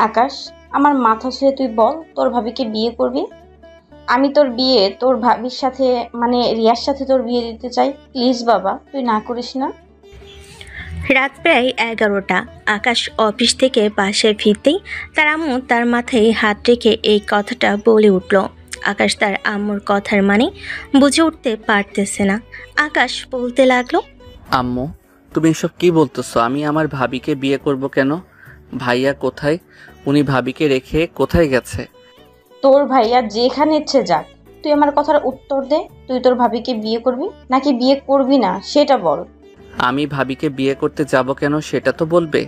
আকাশ, আমার মাথা ছুঁয়ে তুই বল, তোর ভাবিকে বিয়ে করবি? আমি তোর বিয়ে তোর ভাবির সাথে, মানে রিয়ার সাথে তোর বিয়ে দিতে চাই। প্লিজ বাবা, তুই না করিস না। রাত প্রায় 11টা। আকাশ অফিস থেকে বাসায় ফিরতেই তার আম্মু তার মাথায় হাত রেখে এই কথাটা বলে উঠল। আকাশ তার আম্মুর কথার মানে বুঝে উঠতে পারতেছে না। আকাশ বলতে লাগলো, আম্মু, তুমি এসব কি বলতেছো? আমি আমার ভাবিকে বিয়ে করব কেন? ভাইয়া কোথায়? উনি ভাবিকে রেখে কোথায় গেছে? তোর ভাইয়া যেখানে ইচ্ছে যাক, তুই আমার কথার উত্তর দে। তুই তোর ভাবিকে বিয়ে করবি নাকি বিয়ে করবি না সেটা বল। আমি ভাবিকে বিয়ে করতে যাব কেন সেটা তো বলবে।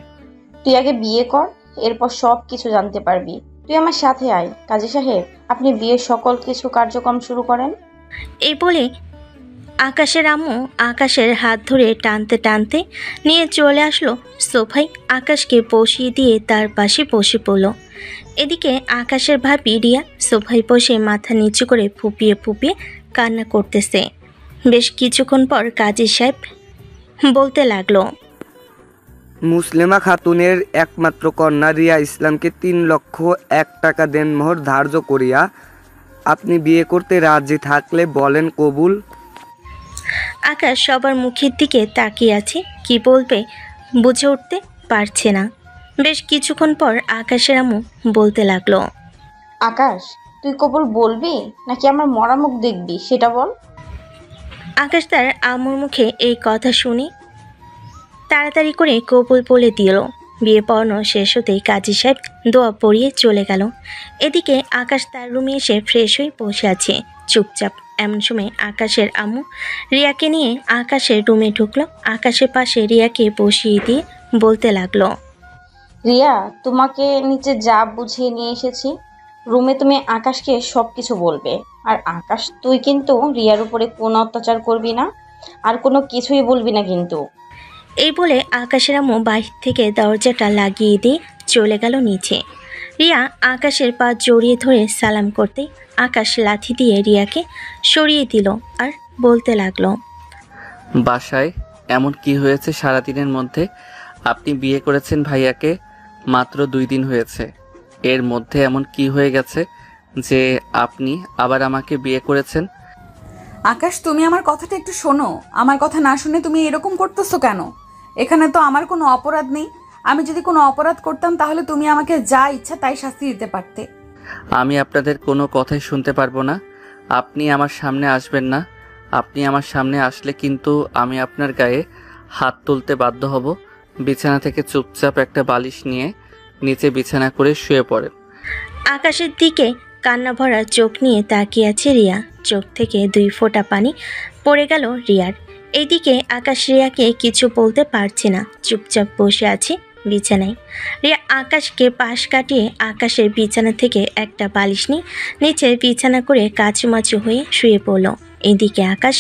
তুই আগে বিয়ে কর, এরপর সব কিছু জানতে পারবি। তুই আমার সাথে আয়। কাজী সাহেব, আপনি বিয়ের সকল কিছু কার্যক্রম শুরু করেন। এই বলে আকাশের আম্মু আকাশের হাত ধরে টানতে টানতে নিয়ে চলে আসলো সোফায়। আকাশকে বসিয়ে দিয়ে তার পাশে বসে পড়ল। এদিকে আকাশের ভাবি রিয়া সোফায় বসে মাথা নিচু করে ফুপিয়ে ফুপিয়ে কান্না করতেছে। বেশ কিছুক্ষণ পর কাজী সাহেব বলতে লাগলো, মুসলিমা খাতুনের একমাত্র কন্যা রিয়া ইসলামকে 3,01,000 টাকা দেনমোহর ধার্য করিয়া আপনি বিয়ে করতে রাজি থাকলে বলেন কবুল। আকাশ সবার মুখের দিকে তাকিয়ে আছে, কি বলবে বুঝে উঠতে পারছে না। বেশ কিছুক্ষণ পর আকাশের আম্মু বলতে লাগলো, আকাশ, তুই কবুল বলবি নাকি আমার মরা মুখ দেখবি সেটা বল। আকাশ তার আম্মুর মুখে এই কথা শুনে তাড়াতাড়ি করে কবুল বলে দিল। বিয়ে পড়ানো শেষ হতেই কাজী সাহেব দোয়া পড়িয়ে চলে গেল। এদিকে আকাশ তার রুমে এসে ফ্রেশ হয়ে বসে আছে চুপচাপ। এমন সময় আকাশের আম্মু রিয়াকে নিয়ে আকাশের রুমে ঢুকলো। আকাশের পাশে রিয়াকে বসিয়ে দিয়ে বলতে লাগলো, রিয়া, তোমাকে নিচে যা বুঝিয়ে নিয়ে এসেছি। রুমে তুমি আকাশকে সবকিছু বলবে। আর আকাশ, তুই কিন্তু রিয়ার উপরে কোনো অত্যাচার করবি না, আর কোনো কিছুই বলবি না কিন্তু। এই বলে আকাশের আম্মু বাহির থেকে দরজাটা লাগিয়ে দিয়ে চলে গেল নিচে। রিয়া আকাশের পা জড়িয়ে ধরে সালাম করতেই আকাশ লাথি দিয়ে রিয়াকে সরিয়ে দিল আর বলতে লাগলো, বাসায় এমন কি হয়েছে সারাদিনের মধ্যে? আপনি বিয়ে করেছেন ভাইয়াকে মাত্র 2 দিন হয়েছে, এর মধ্যে এমন কি হয়ে গেছে যে আপনি আবার আমাকে বিয়ে করেছেন? আকাশ, তুমি আমার কথাটা একটু শোনো। আমার কথা না শুনে তুমি এরকম করতেছো কেন? এখানে তো আমার কোনো অপরাধ নেই। আমি যদি কোনো অপরাধ করতাম তাহলে তুমি আমাকে যা ইচ্ছা তাই শাস্তি দিতে পারতে। আমি আপনাদের কোনো কথাই শুনতে পারবো না। আপনি আমার সামনে আসবেন না। আপনি আমার সামনে আসলে কিন্তু আমি আপনার গায়ে হাত তুলতে বাধ্য হব। বিছানা থেকে চুপচাপ একটা বালিশ নিয়ে নিচে বিছানা করে শুয়ে পড়েন। আকাশের দিকে কান্না ভরা চোখ নিয়ে তাকিয়ে আছে রিয়া। চোখ থেকে 2 ফোঁটা পানি পড়ে গেল রিয়ার। এইদিকে আকাশ রিয়াকে কিছু বলতে পারছে না, চুপচাপ বসে আছে বিছানায়। রিয়া আকাশকে পাশ কাটিয়ে আকাশের বিছানা থেকে একটা বালিশ নিয়ে নিচে বিছানা করে কাচুমাচু হয়ে শুয়ে পড়ল। এদিকে আকাশ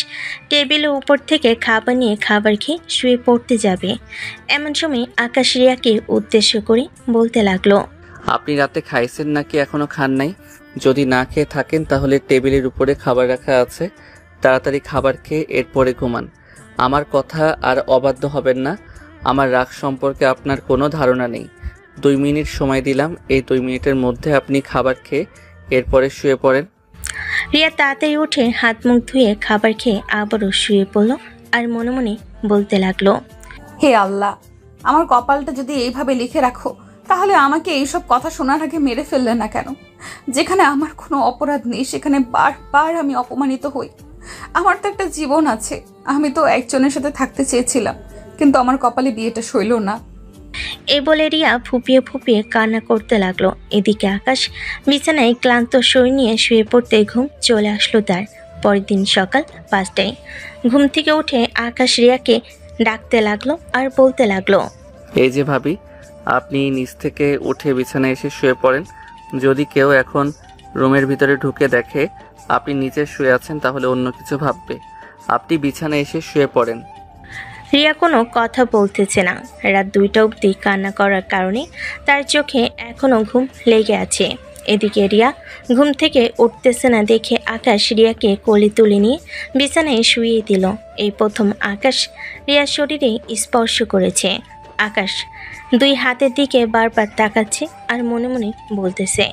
টেবিলের উপর থেকে খাবার নিয়ে খাবার খেয়ে শুয়ে পড়তে যাবে। এমন সময় আকাশ রিয়াকে উদ্দেশ্য করে বলতে লাগলো, আপনি রাতে খাইছেন নাকি এখনো খান নাই? যদি না খেয়ে থাকেন তাহলে টেবিলের উপরে খাবার রাখা আছে, তাড়াতাড়ি খাবার খেয়ে এরপরে ঘুমান। আমার কথা আর অবাধ্য হবেন না। আমার রাগ সম্পর্কে আপনার কোনো ধারণা নেই। 2 মিনিট সময় দিলাম, এই 2 মিনিটের মধ্যে আপনি খাবার খেয়ে এরপরে শুয়ে পড়েন। রিয়া তাড়াতাড়ি উঠে হাত মুখ ধুয়ে খাবার খেয়ে আবারও শুয়ে পড়ল আর মনে মনে বলতে লাগলো, হে আল্লাহ, আমার কপালটা যদি এইভাবে লিখে রাখো তাহলে আমাকে এইসব কথা শোনার আগে মেরে ফেললে না কেন? যেখানে আমার কোনো অপরাধ নেই সেখানে বারবার আমি অপমানিত হই। আমার তো একটা জীবন আছে। আমি তো একজনের সাথে থাকতে চেয়েছিলাম, কিন্তু আমার কপালে বিয়েটা সইল না। এই বলে রিয়া ফুপিয়ে ফুপিয়ে কান্না করতে লাগলো। এদিকে আকাশ বিছানায় ক্লান্ত শরীর নিয়ে শুয়ে পড়তে ঘুম চলে আসলো তার। পরের দিন সকাল 5টায় ঘুম থেকে উঠে আকাশ রিয়াকে ডাকতে লাগলো আর বলতে লাগলো, এই যে ভাবি, আপনি নিচ থেকে উঠে বিছানায় এসে শুয়ে পড়েন। যদি কেউ এখন রুমের ভিতরে ঢুকে দেখে আপনি নিচে শুয়ে আছেন তাহলে অন্য কিছু ভাববে। আপনি বিছানায় এসে শুয়ে পড়েন। রিয়া কোনো কথা বলতেছে না। রাত 2টা অবধি কান্না করার কারণে তার চোখে এখনও ঘুম লেগে আছে। এদিকে রিয়া ঘুম থেকে উঠতেছে না দেখে আকাশ রিয়াকে কোলে তুলে নিয়ে বিছানায় শুইয়ে দিল। এই প্রথম আকাশ রিয়ার শরীরে স্পর্শ করেছে। আকাশ দুই হাতের দিকে বারবার তাকাচ্ছে আর মনে মনে বলতেছে,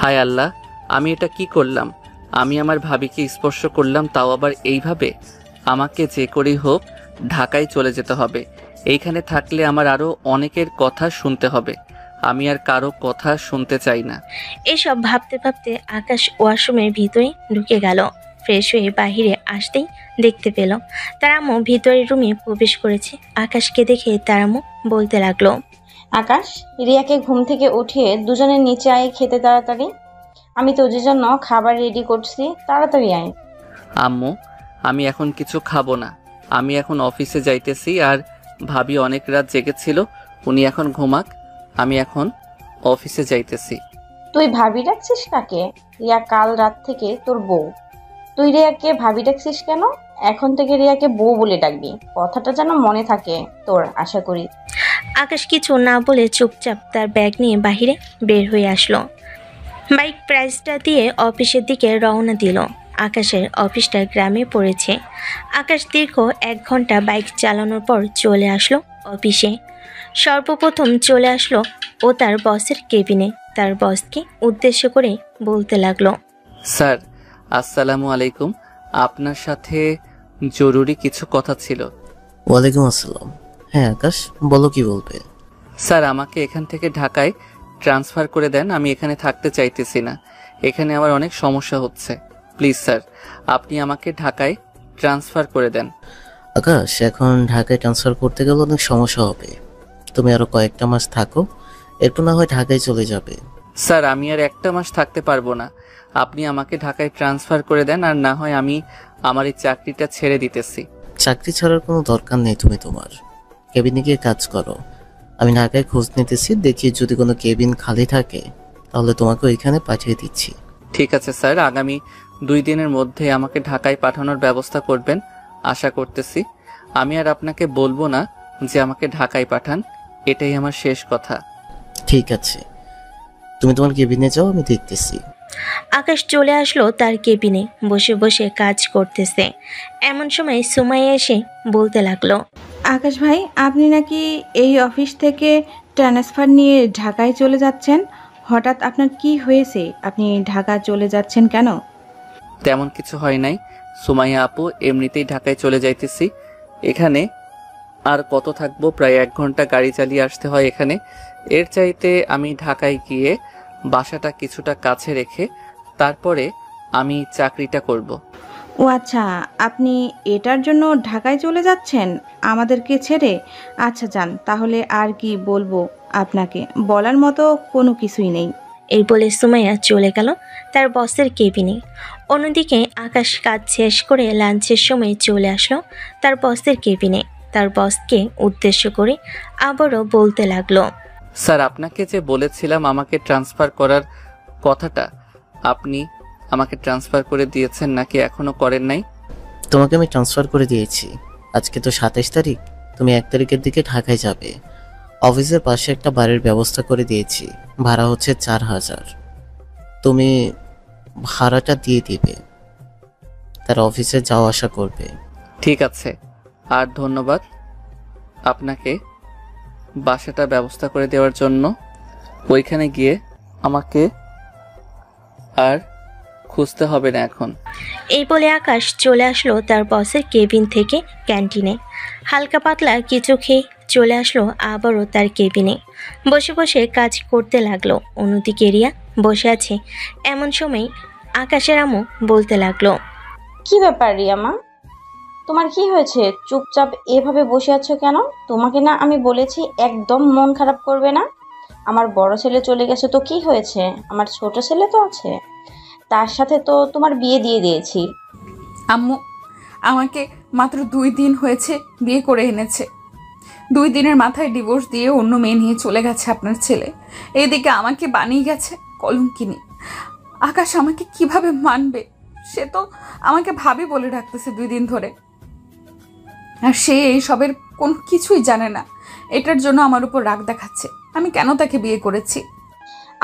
হায় আল্লাহ, আমি এটা কি করলাম? আমি আমার ভাবিকে স্পর্শ করলাম, তাও আবার এইভাবে। আমাকে যে করেই হোক ঢাকায় চলে যেতে হবে। এইখানে থাকলে আমার আরও অনেকের কথা শুনতে হবে। আমি আর কারো কথা শুনতে চাই না। এসব ভাবতে ভাবতে আকাশ ওয়াশরুমের ভিতরে ঢুকে গেল। ফ্রেশ হয়ে বাহিরে আসতেই দেখতে পেল তার আম্মু ভিতরের রুমে প্রবেশ করেছে। আকাশকে দেখে তার আম্মু বলতে লাগলো, আকাশ, রিয়াকে ঘুম থেকে উঠিয়ে দুজনে নিচে আয় খেতে তাড়াতাড়ি। আমি তোদের জন্য খাবার রেডি করছি, তাড়াতাড়ি আয়। আম্মু, আমি এখন কিছু খাবো না। আমি এখন অফিসে যাইতেছি, আর ভাবি অনেক রাত জেগেছিল, উনি এখন ঘুমাক। আমি এখন অফিসে যাইতেছি। তুই ভাবি ডাকছিস কাকে? রিয়া কাল রাত থেকে তোর বউ। তুই রিয়াকে ভাবি ডাকছিস কেন? এখন থেকে রিয়াকে বউ বলে ডাকবি, কথাটা যেন মনে থাকে তোর, আশা করি। আকাশ কিছু না বলে চুপচাপ তার ব্যাগ নিয়ে বাহিরে বের হয়ে আসলো। বাইক প্রাইসটা দিয়ে অফিসের দিকে রওনা দিল। আকাশের অফিসটা গ্রামে পড়েছে। আকাশ দীর্ঘ 1 ঘন্টা বাইক চালানোর পর চলে আসলো অফিসে। সর্বপ্রথম চলে আসলো ও তার বসের কেবিনে। তার বসকে উদ্দেশ্য করে বলতে লাগলো, স্যার, আসসালামু আলাইকুম। আপনার সাথে জরুরি কিছু কথা ছিল। ওয়ালাইকুম আসসালাম। হ্যাঁ আকাশ, বলো কি বলবে। স্যার, আমাকে এখান থেকে ঢাকায় ট্রান্সফার করে দেন। আমি এখানে থাকতে চাইতেছি না। এখানে আমার অনেক সমস্যা হচ্ছে। প্লিজ স্যার, আপনি আমাকে ঢাকায় ট্রান্সফার করে দেন। আকাশ, এখন ঢাকায় ট্রান্সফার করতে গেলে অনেক সমস্যা হবে। তুমি আরো কয়েকটা মাস থাকো, একটু না হয় ঢাকায় চলে যাবে। স্যার, আমি আর 1টা মাস থাকতে পারবো না। আপনি আমাকে ঢাকায় ট্রান্সফার করে দেন, আর না হয় আমি আমার এই চাকরিটা ছেড়ে দিতেছি। চাকরি ছাড়ার কোনো দরকার নেই, তুমি তোমার কেবিনে গিয়ে কাজ করো। আমি ঢাকায় খোঁজ নিতেছি, দেখি যদি কোনো কেবিন খালি থাকে তাহলে তোমাকে ওইখানে পাঠিয়ে দিচ্ছি। ঠিক আছে স্যার, আগামী 2 দিনের মধ্যে আমাকে ঢাকায় পাঠানোর ব্যবস্থা করবেন, আশা করতেছি। আমি আর আপনাকে বলবো না যে আমাকে ঢাকায় পাঠান, এটাই আমার শেষ কথা। ঠিক আছে, তুমি তোমার কেবিনে যাও, আমি দেখতেছি। আকাশ চলে আসলো তার কেবিনে, বসে বসে কাজ করতেছে। এমন সময় সুমাইয়া এসে বলতে লাগলো, আকাশ ভাই, আপনি নাকি এই অফিস থেকে ট্রান্সফার নিয়ে ঢাকায় চলে যাচ্ছেন? হঠাৎ আপনার কি হয়েছে? আপনি ঢাকা চলে যাচ্ছেন কেন? তেমন কিছু হয় নাই সুমাইয়া আপু, এমনিতেই ঢাকায় চলে যাইতেছি। এখানে আর কত থাকবো, প্রায় 1 ঘন্টা গাড়ি চালিয়ে আসতে হয় এখানে। এর চাইতে আমি ঢাকায় গিয়ে বাসাটা কিছুটা কাছে রেখে তারপরে আমি চাকরিটা করব। ও আচ্ছা, আপনি এটার জন্য ঢাকায় চলে যাচ্ছেন আমাদেরকে ছেড়ে? আচ্ছা যান, তাহলে আর কি বলবো আপনাকে, বলার মতো কোনো কিছুই নেই। এই বলে সুমাইয়া চলে গেল তার বসের কেবিনে। অন্যদিকে আকাশ কাজ শেষ করে লাঞ্চের সময় চলে আসলো তার বসের কেবিনে। তার বসকে উদ্দেশ্য করে আবারও বলতে লাগলো, স্যার, আপনাকে যে বলেছিলাম আমাকে ট্রান্সফার করার কথাটা, আপনি আমাকে ট্রান্সফার করে দিয়েছেন নাকি এখনো করেন নাই? তোমাকে আমি ট্রান্সফার করে দিয়েছি। আজকে তো 27 তারিখ, তুমি 1 তারিখের দিকে ঢাকায় যাবে। অফিসের পাশে একটা বাড়ির ব্যবস্থা করে দিয়েছি, ভাড়া হচ্ছে 4000। তুমি ভাড়াটা দিয়ে দিবে, তার অফিসে যাওয়া আসা করবে। ঠিক আছে, আর ধন্যবাদ আপনাকে বাসাটা ব্যবস্থা করে দেওয়ার জন্য। ওইখানে গিয়ে আমাকে আর খুঁজতে হবে না এখন। এই বলে আকাশ চলে আসলো তার বসের কেবিন থেকে ক্যান্টিনে। হালকা পাতলা কিছু খেয়ে চলে আসলো আবারও তার কেবিনে। বসে বসে কাজ করতে লাগলো। অন্যদিকে রিয়া বসে আছে। এমন সময় আকাশের আম্মু বলতে লাগলো, কি ব্যাপার রিয়া মা, তোমার কি হয়েছে? চুপচাপ এভাবে বসে আছো কেন? তোমাকে না আমি বলেছি একদম মন খারাপ করবে না। আমার বড় ছেলে চলে গেছে তো কি হয়েছে? আমার ছোট ছেলে তো আছে, তার সাথে তো তোমার বিয়ে দিয়ে দিয়েছি। আম্মু আমাকে মাত্র 2 দিন হয়েছে বিয়ে করে এনেছে। 2 দিনের মাথায় ডিভোর্স দিয়ে অন্য মেয়ে নিয়ে চলে গেছে আপনার ছেলে। এদিকে আমাকে বানিয়ে গেছে কলঙ্কিনী। আকাশ আমাকে কিভাবে মানবে? সে তো আমাকে ভাবি বলে ডাকতেছে 2 দিন ধরে, আর সে এইসবের কোনো কিছুই জানে না। এটার জন্য আমার উপর রাগ দেখাচ্ছে। আমি কেন তাকে বিয়ে করেছি?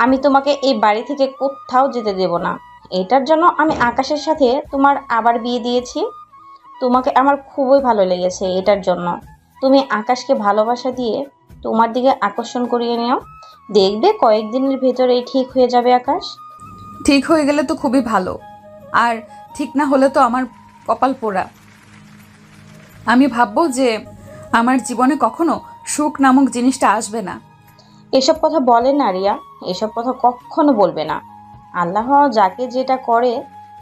আমি তোমাকে এই বাড়ি থেকে কোথাও যেতে দেব না। এটার জন্য আমি আকাশের সাথে তোমার আবার বিয়ে দিয়েছি। তোমাকে আমার খুবই ভালো লেগেছে এটার জন্য। তুমি আকাশকে ভালোবাসা দিয়ে তোমার দিকে আকর্ষণ করিয়ে নিও। দেখবে কয়েকদিনের ভেতরেই ঠিক হয়ে যাবে আকাশ। ঠিক হয়ে গেলে তো খুবই ভালো, আর ঠিক না হলে তো আমার কপাল পোড়া। আমি ভাববো যে আমার জীবনে কখনো সুখ নামক জিনিসটা আসবে না। এসব কথা বলে না রিয়া, এসব কথা কখনো বলবে না। আল্লাহ যাকে যেটা করে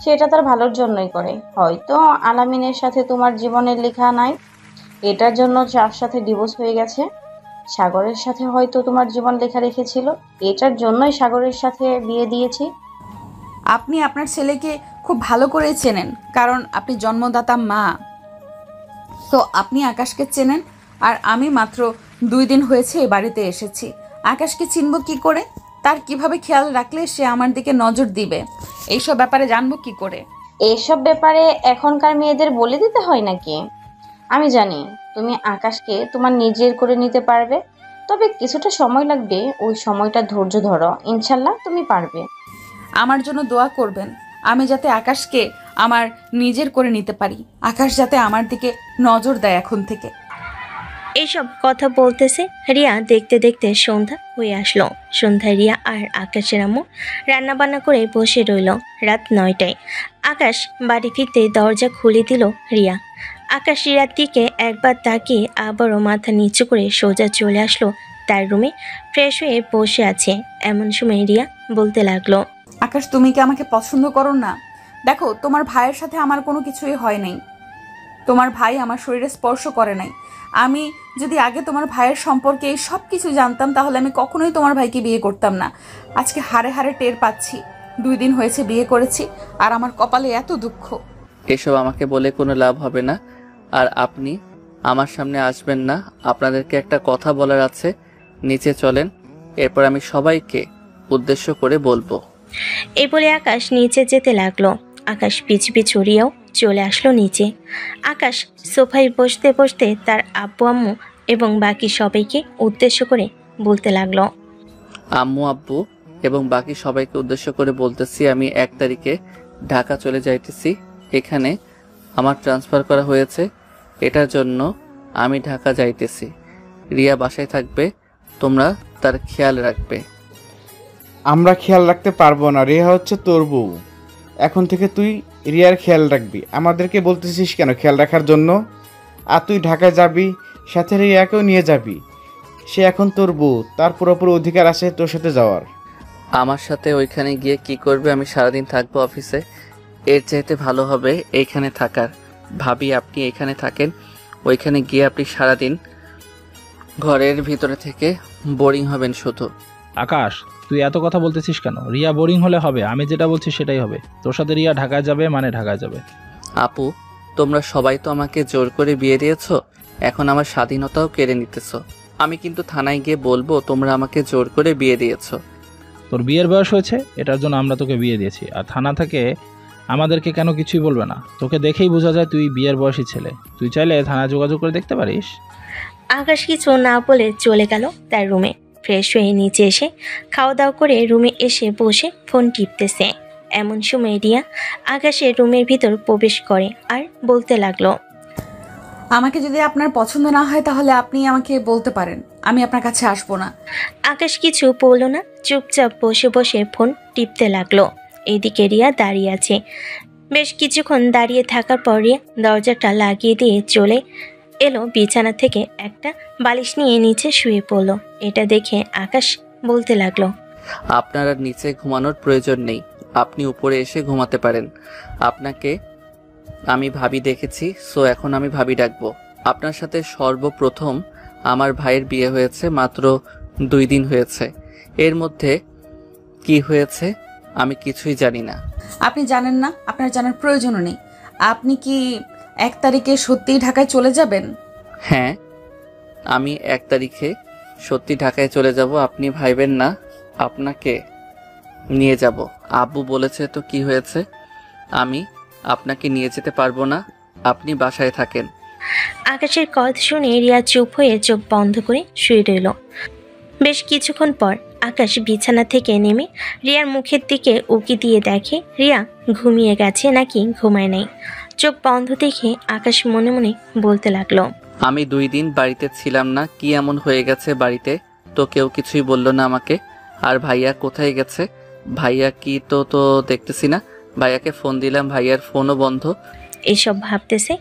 সেটা তার ভালোর জন্যই করে। হয়তো আলামিনের সাথে তোমার জীবনের লেখা নাই, এটার জন্য যার সাথে ডিভোর্স হয়ে গেছে। সাগরের সাথে হয়তো তোমার জীবন লেখা রেখেছিল, এটার জন্যই সাগরের সাথে বিয়ে দিয়েছি। আপনি আপনার ছেলেকে খুব ভালো করে চেনেন, কারণ আপনি জন্মদাতা মা। তো আপনি আকাশকে চেনেন, আর আমি মাত্র 2 দিন হয়েছে এ বাড়িতে এসেছি। আকাশকে চিনব কি করে? তার কিভাবে খেয়াল রাখলে সে আমার দিকে নজর দিবে, এইসব ব্যাপারে জানবো কি করে? এসব ব্যাপারে এখনকার মেয়েদের বলে দিতে হয় নাকি? আমি জানি তুমি আকাশকে তোমার নিজের করে নিতে পারবে, তবে কিছুটা সময় লাগবে। ওই সময়টা ধৈর্য ধরো, ইনশাল্লাহ তুমি পারবে। আমার জন্য দোয়া করবেন, আমি যাতে আকাশকে আমার নিজের করে নিতে পারি। আকাশ যাতে আমার দিকে নজর দেয় এখন থেকে। এইসব কথা বলতেছে রিয়া দেখতে দেখতে সন্ধ্যা হয়ে আসলো। সন্ধ্যায় রিয়া আর আকাশের আম্মু রান্নাবান্না করে বসে রইল। রাত 9টায় আকাশ বাড়ি ফিরতে দরজা খুলে দিল রিয়া। আকাশ রিয়ার দিকে একবার তাকিয়ে আবারও মাথা নিচু করে সোজা চলে আসলো তার রুমে। ফ্রেশ হয়ে বসে আছে। এমন সময় রিয়া বলতে লাগলো, আকাশ, তুমি কি আমাকে পছন্দ করো না? দেখো, তোমার ভাইয়ের সাথে আমার কোনো কিছুই হয় নাই। তোমার ভাই আমার শরীরে স্পর্শ করে নাই। আমি যদি আগে তোমার ভাইয়ের সম্পর্কে এই সব কিছু জানতাম, তাহলে আমি কখনোই তোমার ভাইকে বিয়ে করতাম না। আজকে হাড়ে হাড়ে টের পাচ্ছি 2 দিন হয়েছে বিয়ে করেছি, আর আমার কপালে এত দুঃখ। এসব আমাকে বলে কোনো লাভ হবে না, আর আপনি আমার সামনে আসবেন না। আপনাদেরকে একটা কথা বলার আছে, নিচে চলেন, এরপর আমি সবাইকে উদ্দেশ্য করে বলবো। এই বলে আকাশ নিচে যেতে লাগলো। আকাশ পিছু পিছু রিয়াও চলে আসলো নিচে। আকাশ সোফায় বসতে বসতে তার আব্বু আম্মু এবং বাকি সবাইকে উদ্দেশ্য করে বলতে লাগলো, আম্মু আব্বু এবং বাকি সবাইকে উদ্দেশ্য করে বলতেছি, আমি 1 তারিখে ঢাকা চলে যাইতেছি। এখানে আমার ট্রান্সফার করা হয়েছে, এটার জন্য আমি ঢাকা যাইতেছি। রিয়া বাসায় থাকবে, তোমরা তার খেয়াল রাখবে। আমরা খেয়াল রাখতে পারবো না, রিয়া হচ্ছে তোর বউ। এখন থেকে তুই রিয়ার খেয়াল রাখবি। আমাদেরকে বলতেছিস কেন খেয়াল রাখার জন্য? আর তুই ঢাকায় যাবি, সাথে রিয়াকেও নিয়ে যাবি। সে এখন তোর বউ, তার পুরোপুরি অধিকার আছে তোর সাথে যাওয়ার। আমার সাথে ওইখানে গিয়ে কি করবে? আমি সারাদিন থাকবো অফিসে, এর চাইতে ভালো হবে এইখানে থাকার। ভাবি আপনি এখানে থাকেন, ওইখানে গিয়ে আপনি সারাদিন ঘরের ভিতরে থেকে বোরিং হবেন শুধু। আকাশ, তুই এত কথা বলতেছিস কেন? রিয়া বোরিং হলে হবে? আমি যেটা বলছি সেটাই হবে। তোর সাথে রিয়া ঢাকায় যাবে মানে ঢাকায় যাবে। আপু, তোমরা সবাই তো আমাকে জোর করে বিয়ে দিয়েছো, এখন আমার স্বাধীনতাও কেড়ে নিতেছো। আমি কিন্তু থানায় গিয়ে বলবো তোমরা আমাকে জোর করে বিয়ে দিয়েছো। তোর বিয়ের বয়স হয়েছে, এটার জন্য আমরা তোকে বিয়ে দিয়েছি। আর থানা থেকে আমাদেরকে কেন কিছুই বলবে না? তোকে দেখেই বোঝা যায় তুই বিয়ের বয়সী ছেলে। তুই চাইলে থানায় যোগাযোগ করে দেখতে পারিস। আকাশ কিছু না বলে চলে গেল তার রুমে। ফ্রেশ হয়ে নিচে এসে খাওয়া দাওয়া করে রুমে এসে বসে ফোন টিপতেছে। এমন সময় রিয়া আকাশের রুমের ভিতর প্রবেশ করে আর বলতে লাগলো, আমাকে যদি আপনার পছন্দ না হয় তাহলে আপনি আমাকে বলতে পারেন, আমি আপনার কাছে আসবো না। আকাশ কিছু বলল না, চুপচাপ বসে বসে ফোন টিপতে লাগলো। এইদিকে রিয়া দাঁড়িয়ে আছে। বেশ কিছুক্ষণ দাঁড়িয়ে থাকার পর রিয়া দরজাটা লাগিয়ে দিয়ে চলে এলো বিছানা থেকে একটা বালিশ নিয়ে নিচে শুয়ে পড়লো। এটা দেখে আকাশ বলতে লাগলো, আপনার আর নিচে ঘুমানোর প্রয়োজন নেই, আপনি উপরে এসে ঘুমাতে পারেন। আপনাকে আমি ভাবি দেখেছি, সো এখন আমি ভাবি ডাকবো। আপনার সাথে সর্বপ্রথম আমার ভাইয়ের বিয়ে হয়েছে, মাত্র 2 দিন হয়েছে। এর মধ্যে কি হয়েছে আমি কিছুই জানি না। আপনি জানেন না, আপনার জানার প্রয়োজনও নেই। আপনি কি 1 তারিখে সত্যিই ঢাকায় চলে যাবেন? হ্যাঁ, আমি 1 তারিখে সত্যি ঢাকায় চলে যাব। আপনি ভাইবেন না আপনাকে নিয়ে যাব। আব্বু বলেছে তো কি হয়েছে, আমি আপনাকে নিয়ে যেতে পারবো না, আপনি বাসায় থাকেন। আকাশের কথা শুনে রিয়া চুপ হয়ে চোখ বন্ধ করে শুয়ে রইল। বেশ কিছুক্ষণ পর আকাশ বিছানা থেকে নেমে রিয়ার মুখের দিকে উকি দিয়ে দেখে রিয়া ঘুমিয়ে গেছে নাকি ঘুমায় নাই। চোখ বন্ধ দেখে আকাশ মনে মনে বলতে লাগলো, আমি 2 দিন বাড়িতে ছিলাম না, কি এমন হয়ে গেছে বাড়িতে? তো কেউ কিছুই বললো না আমাকে। আর ভাইয়া কোথায় গেছে? ভাইয়া কি তো দেখতেছি না। ভাইয়াকে ফোন দিলাম, ভাইয়ার ফোনও বন্ধ। এসব ভাবতেছে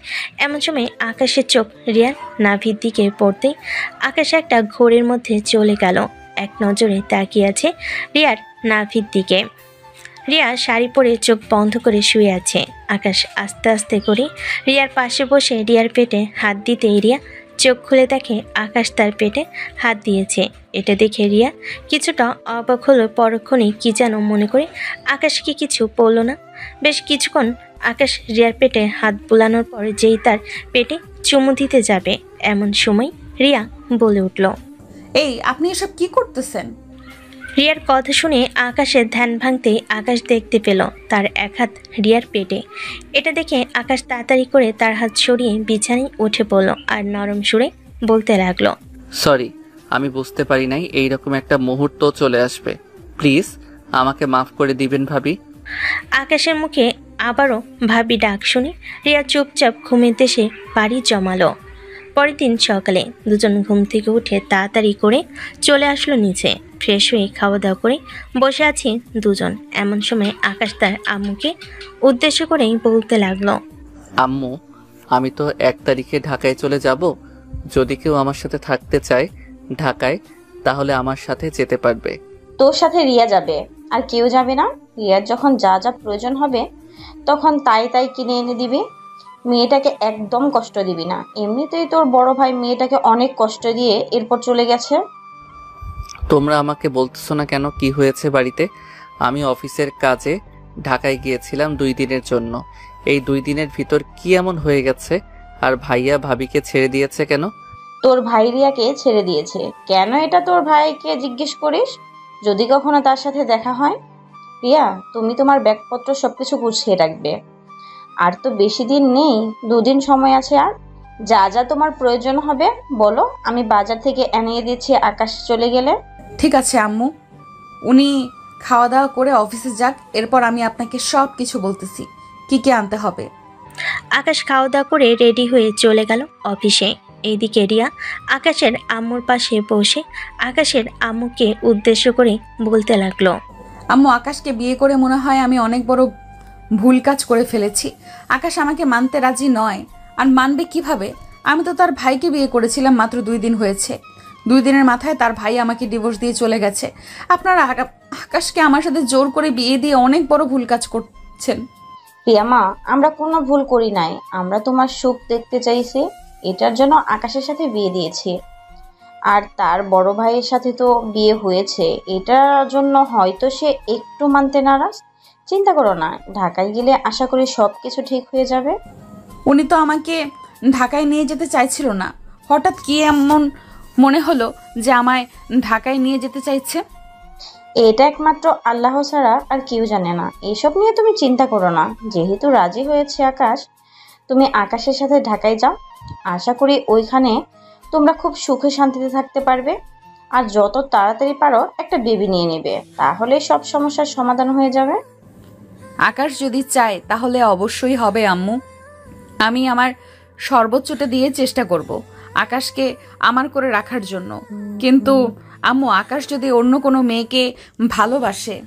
এমন সময় আকাশের চোখ রিয়ার নাভির দিকে পড়তেই আকাশ একটা ঘোরের মধ্যে চলে গেল। এক নজরে তাকিয়ে আছে রিয়ার নাভির দিকে। রিয়া শাড়ি পরে চোখ বন্ধ করে শুয়ে আছে। আকাশ আস্তে আস্তে করে রিয়ার পাশে বসে রিয়ার পেটে হাত দিতে রিয়া চোখ খুলে দেখে আকাশ তার পেটে হাত দিয়েছে। এটা দেখে রিয়া কিছুটা অবাক হলো। পরক্ষণে কি যেন মনে করে আকাশকে কিছু বলল না। বেশ কিছুক্ষণ আকাশ রিয়ার পেটে হাত বুলানোর পর যেই তার পেটে চুমু দিতে যাবে এমন সময় রিয়া বলে উঠল, এই আপনি এসব কি করতেছেন? রিয়ার কথা শুনে আকাশের ধ্যান ভাঙতে আকাশ দেখতে পেল তার এক হাত রিয়ার পেটে। এটা দেখে আকাশ তাড়াতাড়ি করে তার হাত সরিয়ে বিছানায় উঠে পড়ল আর নরম সুরে বলতে লাগলো, সরি, আমি বুঝতে পারি নাই এইরকম একটা মুহূর্ত চলে আসবে। প্লিজ আমাকে মাফ করে দিবেন ভাবি। আকাশের মুখে আবারও ভাবি ডাক শুনে রিয়া চুপচাপ ঘুমের দেশে পাড়ি জমালো। পরের দিন সকালে দুজন ঘুম থেকে উঠে তাড়াতাড়ি করে চলে আসলো নিচে। ফ্রেশ হয়ে খাওয়া দাওয়া করে বসে আছি দুজন। এমন সময় আকাশ তার আম্মুকে উদ্দেশ্য করেই বলতে লাগলো, আম্মু, আমি তো 1 তারিখে ঢাকায় চলে যাব। যদি কেউ আমার সাথে থাকতে চায় ঢাকায়, তাহলে আমার সাথে যেতে পারবে। তোর সাথে রিয়া যাবে, আর কেউ যাবে না। রিয়ার যখন যা যা প্রয়োজন হবে তখন তাই কিনে এনে দিবি। মেয়েটাকে একদম কষ্ট দিবি না। এমনিতেই তোর বড় ভাই মেয়েটাকে অনেক কষ্ট দিয়ে এরপর চলে গেছে। তোমরা আমাকে বলতেছো না কেন কি হয়েছে বাড়িতে? আমি অফিসের কাজে ঢাকায় গিয়েছিলাম 2 দিনের জন্য। এই 2 দিনের ভিতর কি এমন হয়ে গেছে? আর ভাইয়া ভাবিকে ছেড়ে দিয়েছে কেন? তোর ভাই রিয়াকে ছেড়ে দিয়েছে কেন, এটা তোর ভাইকে জিজ্ঞেস করিস যদি কখনো তার সাথে দেখা হয়। রিয়া, তুমি তোমার ব্যাগপত্র সবকিছু গুছিয়ে রাখবে। আর তো বেশি দিন নেই, 2 দিন সময় আছে। আর যা যা তোমার প্রয়োজন হবে বলো, আমি বাজার থেকে এনে দিচ্ছি আকাশ চলে গেলে। ঠিক আছে আম্মু, উনি খাওয়া দাওয়া করে অফিসে যাক, এরপর আমি আপনাকে সব কিছু বলতেছি কি কি আনতে হবে। আকাশ খাওয়া দাওয়া করে রেডি হয়ে চলে গেল অফিসে। এইদিকে রিয়া আকাশের আম্মুর পাশে বসে আকাশের আম্মুকে উদ্দেশ্য করে বলতে লাগলো, আম্মু, আকাশকে বিয়ে করে মনে হয় আমি অনেক বড় ভুল কাজ করে ফেলেছি। আকাশ আমাকে মানতে রাজি নয়, আর মানবে কিভাবে? আমি তো তার ভাইকে বিয়ে করেছিলাম, মাত্র 2 দিন হয়েছে। 2 দিনের মাথায় তার ভাই আমাকে ডিভোর্স দিয়ে চলে গেছে। আপনারা আকাশকে আমার সাথে জোর করে বিয়ে দিয়ে অনেক বড় ভুল কাজ করছেন। রিয়া মা, আমরা কোনো ভুল করি নাই। আমরা তোমার সুখ দেখতে চাইছি, এটার জন্য আকাশের সাথে বিয়ে দিয়েছি। আর তার বড় ভাইয়ের সাথে তো বিয়ে হয়েছে, এটার জন্য হয়তো সে একটু মানতে নারাজ। চিন্তা করো না, ঢাকায় গেলে আশা করি সব কিছু ঠিক হয়ে যাবে। উনি তো আমাকে ঢাকায় নিয়ে যেতে চাইছিল না, হঠাৎ কি এমন মনে হলো যে আমায় ঢাকায় নিয়ে যেতে চাইছে? এটা একমাত্র আল্লাহ ছাড়া আর কেউ জানে না। এসব নিয়ে তুমি চিন্তা করো না। যেহেতু রাজি হয়েছে আকাশ, তুমি আকাশের সাথে ঢাকায় যাও। আশা করি ওইখানে তোমরা খুব সুখে শান্তিতে থাকতে পারবে। আর যত তাড়াতাড়ি পারো একটা বেবি নিয়ে নেবে, তাহলে সব সমস্যার সমাধান হয়ে যাবে। আকাশ যদি চায় তাহলে অবশ্যই হবে আম্মু। আমি আমার সর্বোচ্চটা দিয়ে চেষ্টা করব আকাশকে আমার করে রাখার জন্য। কিন্তু আম্মু, আকাশ যদি অন্য কোনো মেয়েকে ভালোবাসে,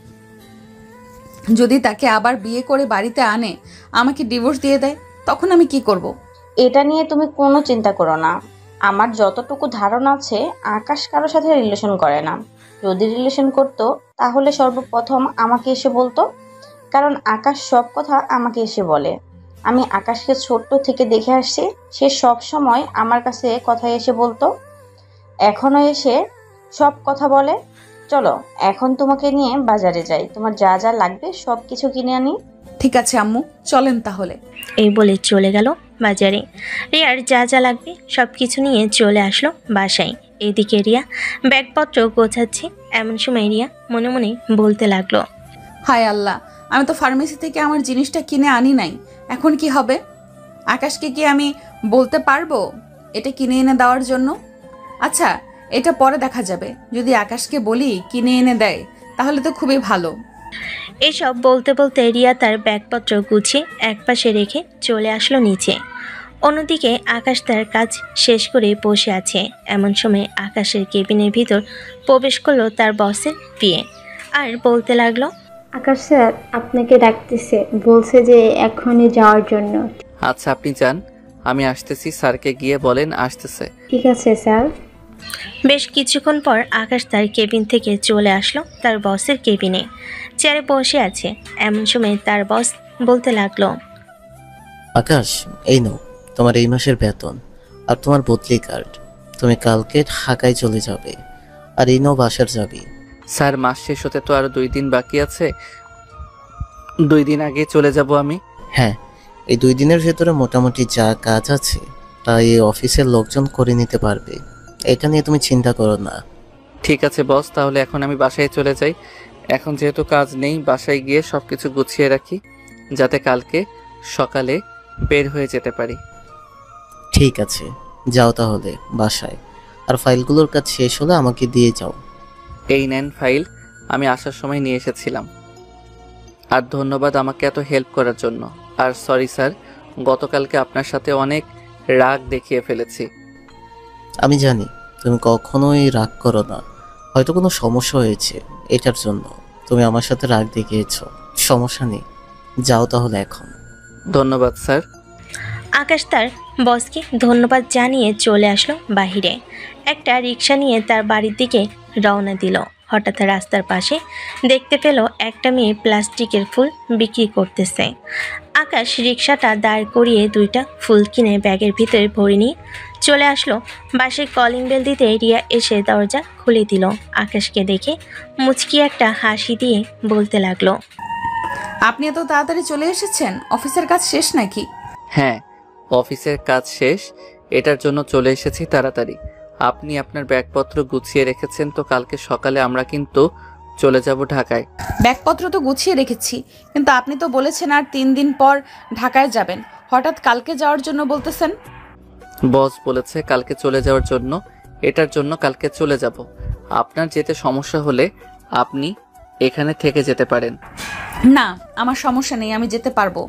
যদি তাকে আবার বিয়ে করে বাড়িতে আনে, আমাকে ডিভোর্স দিয়ে দেয়, তখন আমি কি করব? এটা নিয়ে তুমি কোনো চিন্তা করো না। আমার যতটুকু ধারণা আছে, আকাশ কারোর সাথে রিলেশন করে না। যদি রিলেশন করতো তাহলে সর্বপ্রথম আমাকে এসে বলতো, কারণ আকাশ সব কথা আমাকে এসে বলে। আমি আকাশকে ছোট্ট থেকে দেখে আসছি, সে সব সময় আমার কাছে কথা এসে বলতো, এখনো এসে সব কথা বলে। চলো এখন তোমাকে নিয়ে বাজারে যাই, তোমার যা যা লাগবে সব কিছু কিনে আনি। ঠিক আছে আম্মু, চলেন তাহলে। এই বলে চলে গেল বাজারে। রিয়ার যা যা লাগবে সব কিছু নিয়ে চলে আসলো বাসায়। এদিকে রিয়া ব্যাগপত্র গোছাচ্ছে। এমন সময় রিয়া মনে মনে বলতে লাগলো, হায় আল্লাহ, আমি তো ফার্মেসি থেকে আমার জিনিসটা কিনে আনি নাই, এখন কি হবে? আকাশকে কি আমি বলতে পারবো এটা কিনে এনে দেওয়ার জন্য? আচ্ছা, এটা পরে দেখা যাবে। যদি আকাশকে বলি কিনে এনে দেয় তাহলে তো খুবই ভালো। এইসব বলতে বলতে রিয়া তার ব্যাগপত্র গুছিয়ে একপাশে রেখে চলে আসলো নিচে। অন্যদিকে আকাশ তার কাজ শেষ করে বসে আছে। এমন সময় আকাশের কেবিনের ভিতর প্রবেশ করলো তার বসের পিএ আর বলতে লাগলো, আকাশ স্যার আপনাকে ডাকতেছে, বলছে যে এখনই যাওয়ার জন্য। আচ্ছা আপনি যান, আমি আসতেছি। স্যারকে গিয়ে বলেন আসতেছে। ঠিক আছে স্যার। বেশ কিছুক্ষণ পর আকাশ তার কেবিন থেকে চলে আসলো তার বসের কেবিনে, চেয়ারে বসে আছে। এমন সময় তার বস বলতে লাগলো, আকাশ, এই নাও তোমার এই মাসের বেতন আর তোমার বদলি কার্ড। তুমি কালকে ঢাকায় চলে যাবে। আর এই নাও বাসার যাবি। স্যার মাস শেষ হতে তো আরো 2 দিন বাকি আছে, 2 দিন আগে চলে যাব আমি। হ্যাঁ, এই 2 দিনের ভেতরে মোটামুটি যা কাজ আছে তা এই অফিসের লোকজন করে নিতে পারবে। এটা নিয়ে তুমি চিন্তা করো না। ঠিক আছে বস, তাহলে এখন আমি বাসায় চলে যাই। এখন যেহেতু কাজ নেই, বাসায় গিয়ে সবকিছু গুছিয়ে রাখি যাতে কালকে সকালে বের হয়ে যেতে পারি। ঠিক আছে, যাও তাহলে বাসায়। আর ফাইলগুলোর কাজ শেষ হলে আমাকে দিয়ে যাও। এই নেন ফাইল, আমি আসার সময় নিয়ে এসেছিলাম। আর ধন্যবাদ আমাকে এত হেল্প করার জন্য। আর সরি স্যার, গতকালকে আপনার সাথে অনেক রাগ দেখিয়ে ফেলেছি। আমি জানি তুমি কখনোই রাগ করো না। হয়তো কোনো সমস্যা হয়েছে, এটার জন্য তুমি আমার সাথে রাগ দেখিয়েছো। সমস্যা নেই, যাও তাহলে এখন। ধন্যবাদ স্যার। আকাশ তার বসকে ধন্যবাদ জানিয়ে চলে আসলো বাহিরে। একটা রিক্সা নিয়ে তার বাড়ির দিকে রওনা দিল। হঠাৎ রাস্তার পাশে দেখতে পেল একটা মেয়ে প্লাস্টিকের ফুল বিক্রি করতেছে। আকাশ রিক্সাটা দাঁড় করিয়ে 2টা ফুল কিনে ব্যাগের ভিতরে ভরে নিয়ে চলে আসলো। বাসে কলিং বেল দিতে রিয়া এসে দরজা খুলে দিল। আকাশকে দেখে মুচকি একটা হাসি দিয়ে বলতে লাগলো, আপনি এত তাড়াতাড়ি চলে এসেছেন? অফিসের কাজ শেষ নাকি? হ্যাঁ, অফিসের কাজ শেষ, এটার জন্য চলে এসেছি তাড়াতাড়ি। আপনি আপনার ব্যাগপত্র গুছিয়ে রেখেছেন তো? কালকে সকালে আমরা কিন্তু চলে যাব ঢাকায়। ব্যাগপত্র তো গুছিয়ে রেখেছি, কিন্তু আপনি তো বলেছেন আর 3 দিন পর ঢাকায় যাবেন। হঠাৎ কালকে যাওয়ার জন্য বলতেছেন? বস বলেছে কালকে চলে যাওয়ার জন্য, এটার জন্য কালকে চলে যাব। আপনার যেতে সমস্যা হলে আপনি এখানে থেকে যেতে পারেন। না, আমার সমস্যা নেই, আমি যেতে পারবো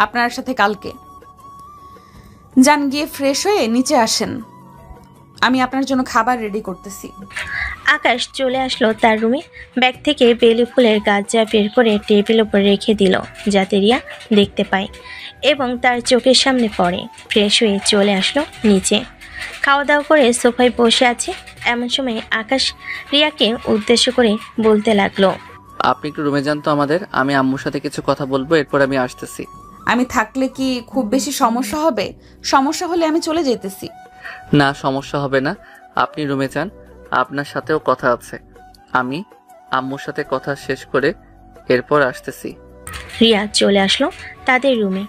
আপনার সাথে কালকে। যান, গিয়ে ফ্রেশ হয়ে নিচে আসেন, আমি আপনার জন্য খাবার রেডি করতেছি। আকাশ চলে আসলো তার রুমে। ব্যাগ থেকে বেলি ফুলের গাছটা বের করে টেবিল উপর রেখে দিল যাতে রিয়া দেখতে পায় এবং তার চোখের সামনে পড়ে। ফ্রেশ হয়ে চলে আসলো নিচে। খাওয়া দাওয়া করে সোফায় বসে আছে। এমন সময় আকাশ রিয়াকে উদ্দেশ্য করে বলতে লাগলো, আপনি একটু রুমে যান তো আমাদের, আমি আম্মুর সাথে কিছু কথা বলবো, এরপর আমি আসতেছি। আমি থাকলে কি খুব বেশি সমস্যা হবে? সমস্যা হলে আমি চলে যেতেছি। না, সমস্যা হবে না, আপনি রুমে যান, আপনার সাথেও কথা আছে। আমি আম্মুর সাথে কথা শেষ করে এরপর আসতেছি। রিয়া চলে আসলো তাদের রুমে।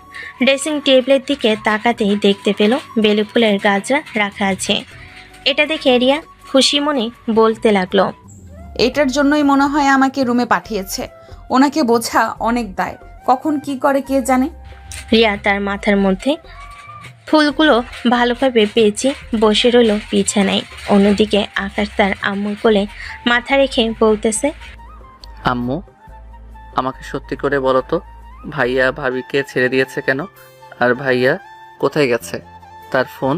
ড্রেসিং টেবিলের দিকে তাকাতেই দেখতে পেল বেলি ফুলের গাছরা রাখা আছে। এটা দেখে রিয়া খুশি মনে বলতে লাগলো, এটার জন্যই মনে হয় আমাকে রুমে পাঠিয়েছে। ওনাকে বোঝা অনেক দায়, কখন কি করে কে জানে। রিয়া তার মাথার মধ্যে ফুলগুলো ভালোভাবে পেঁচিয়ে বসে রইল বিছানায়। অন্যদিকে আকাশ তার আম্মুর কোলে মাথা রেখে বলতেছে, আম্মু, আমাকে সত্যি করে বলো তো, ভাইয়া ভাবিকে ছেড়ে দিয়েছে কেন? আর ভাইয়া কোথায় গেছে? তার ফোন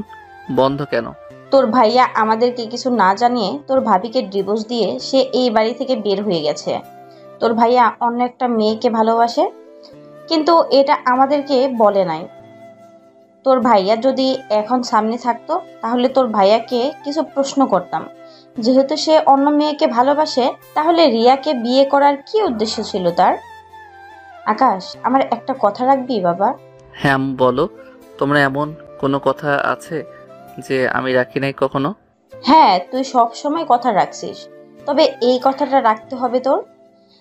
বন্ধ কেন? তোর ভাইয়া আমাদেরকে কিছু না জানিয়ে তোর ভাবিকে ডিভোর্স দিয়ে সে এই বাড়ি থেকে বের হয়ে গেছে। তোর ভাইয়া অন্য একটা মেয়েকে ভালোবাসে, কিন্তু এটা আমাদেরকে বলে নাই। তোর ভাইয়া যদি এখন সামনে থাকতো তাহলে তোর ভাইয়াকে কিছু প্রশ্ন করতাম। যেহেতু সে অন্য মেয়েকে ভালোবাসে, তাহলে রিয়াকে বিয়ে করার কি উদ্দেশ্য ছিল তার? আকাশ, আমার একটা কথা রাখবি বাবা? হ্যাঁ আম্মু বলো, তোমরা এমন কোনো কথা আছে যে আমি রাখি নাই কখনো? হ্যাঁ, তুই সব সময় কথা রাখছিস, তবে এই কথাটা রাখতে হবে তোর।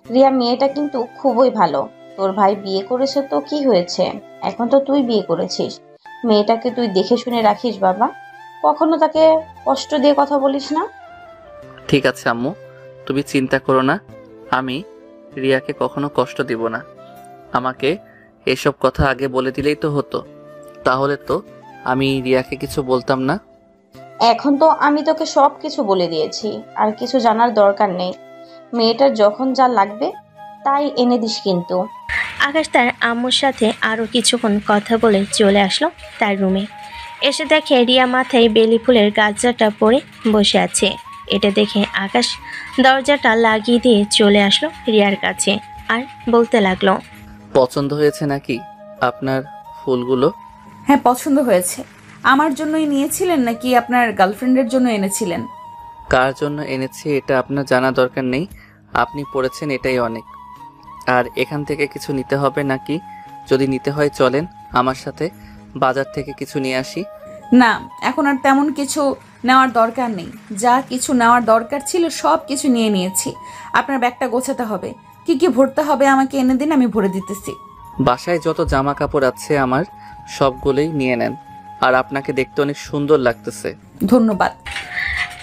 রিয়া মেয়েটা কিন্তু খুবই ভালো। তোর ভাই বিয়ে করেছে তো কি হয়েছে, এখন তো তুই বিয়ে করেছিস। মেয়েটাকে তুই দেখে শুনে রাখিস বাবা, কখনো তাকে কষ্ট দিয়ে কথা বলিস না। ঠিক আছে আম্মু, তুমি চিন্তা করো না, আমি রিয়াকে কখনো কষ্ট দিব না। আমাকে এসব কথা আগে বলে দিলেই তো হতো, তাহলে তো আমি রিয়াকে কিছু বলতাম না। এখন তো আমি তোকে সব কিছু বলে দিয়েছি, আর কিছু জানার দরকার নেই। মেয়েটার যখন যা লাগবে তাই এনে দিস কিন্তু। আকাশ তার আম্মুর সাথে আরও কিছুক্ষণ কথা বলে চলে আসলো তার রুমে। এসে দেখে রিয়া মাথায় বেলি ফুলের গাছটা পরে বসে আছে। এটা দেখে আকাশ দরজাটা লাগিয়ে দিয়ে চলে আসলো রিয়ার কাছে আর বলতে লাগলো, পছন্দ হয়েছে নাকি আপনার ফুলগুলো? হ্যাঁ, পছন্দ হয়েছে। আমার জন্যই নিয়েছিলেন নাকি আপনার গার্লফ্রেন্ডের জন্য এনেছিলেন? কার জন্য এনেছি এটা আপনার জানা দরকার নেই, আপনি পড়েছেন এটাই অনেক। আর এখান থেকে কিছু নিতে হবে নাকি? যদি নিতে হয় চলেন আমার সাথে, বাজার থেকে কিছু নিয়ে আসি। না, এখন আর তেমন কিছু নেওয়ার দরকার নেই। যা কিছু নেওয়ার দরকার ছিল সব কিছু নিয়ে নিয়েছি। আপনার ব্যাগটা গোছাতে হবে। কি কি ভরতে হবে আমাকে এনে দিন, আমি ভরে দিতেছি। বাসায় যত জামা কাপড় আছে আমার সবগুলোই নিয়ে নেন, আর আপনাকে দেখতে অনেক সুন্দর লাগতেছে। ধন্যবাদ।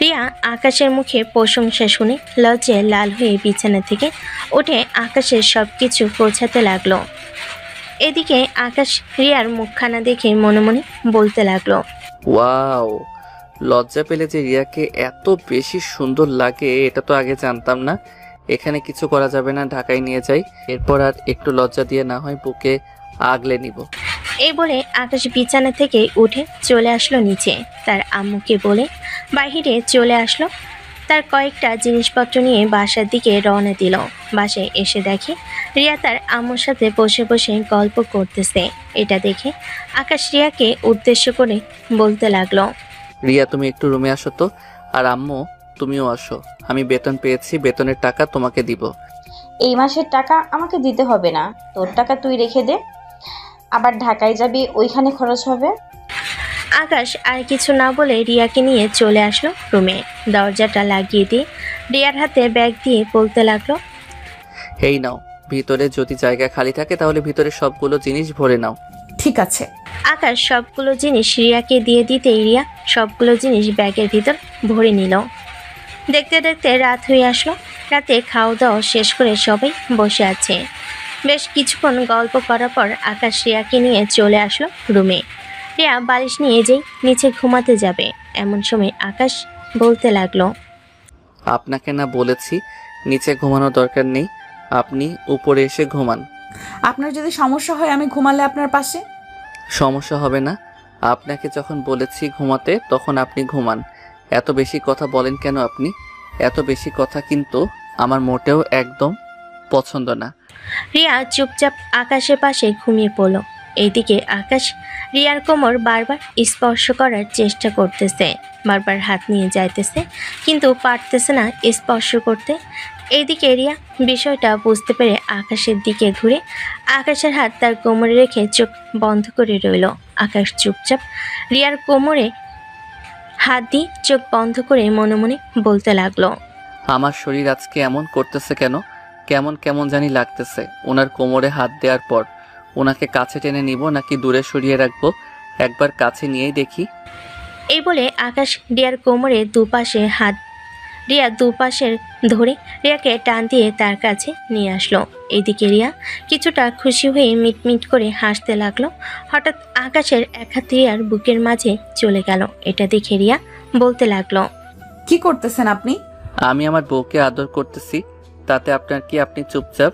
রিয়া আকাশের মুখে প্রশংসা শুনে লজ্জায় লাল হয়ে বিছানা থেকে উঠে আকাশের সব কিছু গোছাতে লাগলো। এদিকে আকাশ রিয়ার মুখখানা দেখে মনে মনে বলতে লাগলো, ওয়াও, লজ্জা পেলে যে রিয়াকে এত বেশি সুন্দর লাগে এটা তো আগে জানতাম না। এখানে কিছু করা যাবে না, ঢাকায় নিয়ে যাই, এরপর আর একটু লজ্জা দিয়ে না হয় বুকে আগলে নিব। এই বলে আকাশ বিছানা থেকে উঠে চলে আসলো নিচে। তার আম্মুকে বলে বাহিরে চলে আসলো। তার কয়েকটা জিনিসপত্র নিয়ে বাসার দিকে রওনা দিল। বাসায় এসে দেখে রিয়া তার আম্মুর সাথে বসে বসে গল্প করতেছে। এটা দেখে আকাশ রিয়াকে উদ্দেশ্য করে বলতে লাগলো, রিয়া তুমি একটু রুমে আসো তো, আর আম্মু তুমিও আসো। আমি বেতন পেয়েছি, বেতনের টাকা তোমাকে দিব। এই মাসের টাকা আমাকে দিতে হবে না, তোর টাকা তুই রেখে দে। আবার ঢাকায় যাবি, ওইখানে খরচ হবে। আকাশ আর কিছু না বলে রিয়াকে নিয়ে চলে আসলো রুমে। দরজাটা লাগিয়ে দিয়ে রিয়ার হাতে ব্যাগ দিয়ে বলতে লাগলো, এই নাও, ভিতরে যদি জায়গা খালি থাকে তাহলে ভিতরে সবগুলো জিনিস ভরে নাও। ঠিক আছে। আকাশ সবগুলো জিনিস রিয়াকে দিয়ে দিতেই রিয়া সবগুলো জিনিস ব্যাগের ভিতর ভরে নিল। দেখতে দেখতে রাত হয়ে আসলো। রাতে খাওয়া দাওয়া শেষ করে সবাই বসে আছে। বেশ কিছুক্ষণ গল্প করার পর আকাশ রিয়াকে নিয়ে চলে আসলো রুমে। রিয়া বালিশ নিয়ে যেই নিচে ঘুমাতে যাবে, এমন সময় আকাশ বলতে লাগলো, আপনাকে না বলেছি নিচে ঘুমানোর দরকার নেই, আপনি উপরে এসে ঘুমান। আপনার যদি সমস্যা হয় আমি ঘুমালে আপনার পাশে? সমস্যা হবে না, আপনাকে যখন বলেছি ঘুমাতে তখন আপনি ঘুমান। এত বেশি কথা বলেন কেন আপনি? এত বেশি কথা কিন্তু আমার মোটেও একদম পছন্দ না। রিয়া চুপচাপ আকাশের পাশে ঘুমিয়ে পড়ল। এইদিকে আকাশ রিয়ার কোমর বারবার স্পর্শ করার চেষ্টা করতেছে, বারবার হাত নিয়ে যাইতেছে, কিন্তু পারতেছে না স্পর্শ করতে। এইদিকে রিয়া বিষয়টা বুঝতে পেরে আকাশের দিকে ঘুরে আকাশের হাত তার কোমরে রেখে চোখ বন্ধ করে রইল। আকাশ চুপচাপ রিয়ার কোমরে হাত দিয়ে চোখ বন্ধ করে মনে মনে বলতে লাগলো, আমার শরীর আজকে এমন করতেছে কেন? কেমন কেমন জানি লাগতেছে। ওনার কোমরে হাত দেওয়ার পর ওনাকে কাছে টেনে নিব নাকি দূরে সরিয়ে রাখবো? একবার কাছে নিয়েই দেখি। এই বলে আকাশ রিয়ার কোমরে দুপাশে হাত রিয়া দুপাশের ধরে রিয়াকে টান দিয়ে তার কাছে নিয়ে আসলো। এইদিকে রিয়া কিছুটা খুশি হয়ে মিটমিট করে হাসতে লাগলো। হঠাৎ আকাশের এক হাত রিয়ার বুকের মাঝে চলে গেল। এটা দেখে রিয়া বলতে লাগলো, কি করতেছেন আপনি? আমি আমার বউকে আদর করতেছি, তাতে আপনার কি? আপনি চুপচাপ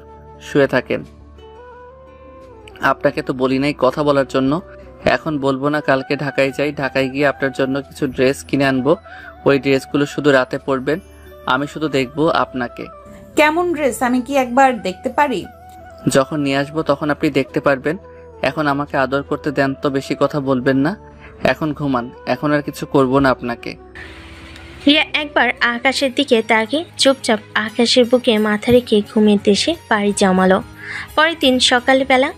শুয়ে থাকেন। আপনাকে তো বলি নাই কথা বলার জন্য। এখন বলবো না কালকে ঢাকায় যাই, ঢাকায় গিয়ে আপনার জন্য কিছু ড্রেস কিনে আনবো। ওই ড্রেসগুলো শুধু রাতে পরবেন, আমি শুধু দেখবো আপনাকে। কেমন ড্রেস আমি কি একবার দেখতে পারি? যখন নিয়ে আসবো তখন আপনি দেখতে পারবেন। এখন আমাকে আদর করতে দেন তো, বেশি কথা বলবেন না। এখন ঘুমান, এখন আর কিছু করবো না আপনাকে। রিয়া একবার আকাশের দিকে তাকিয়ে চুপচাপ আকাশের বুকে মাথা রেখে ঘুমের দেশে পাড়ি জমালো। পরের দিন সকালবেলা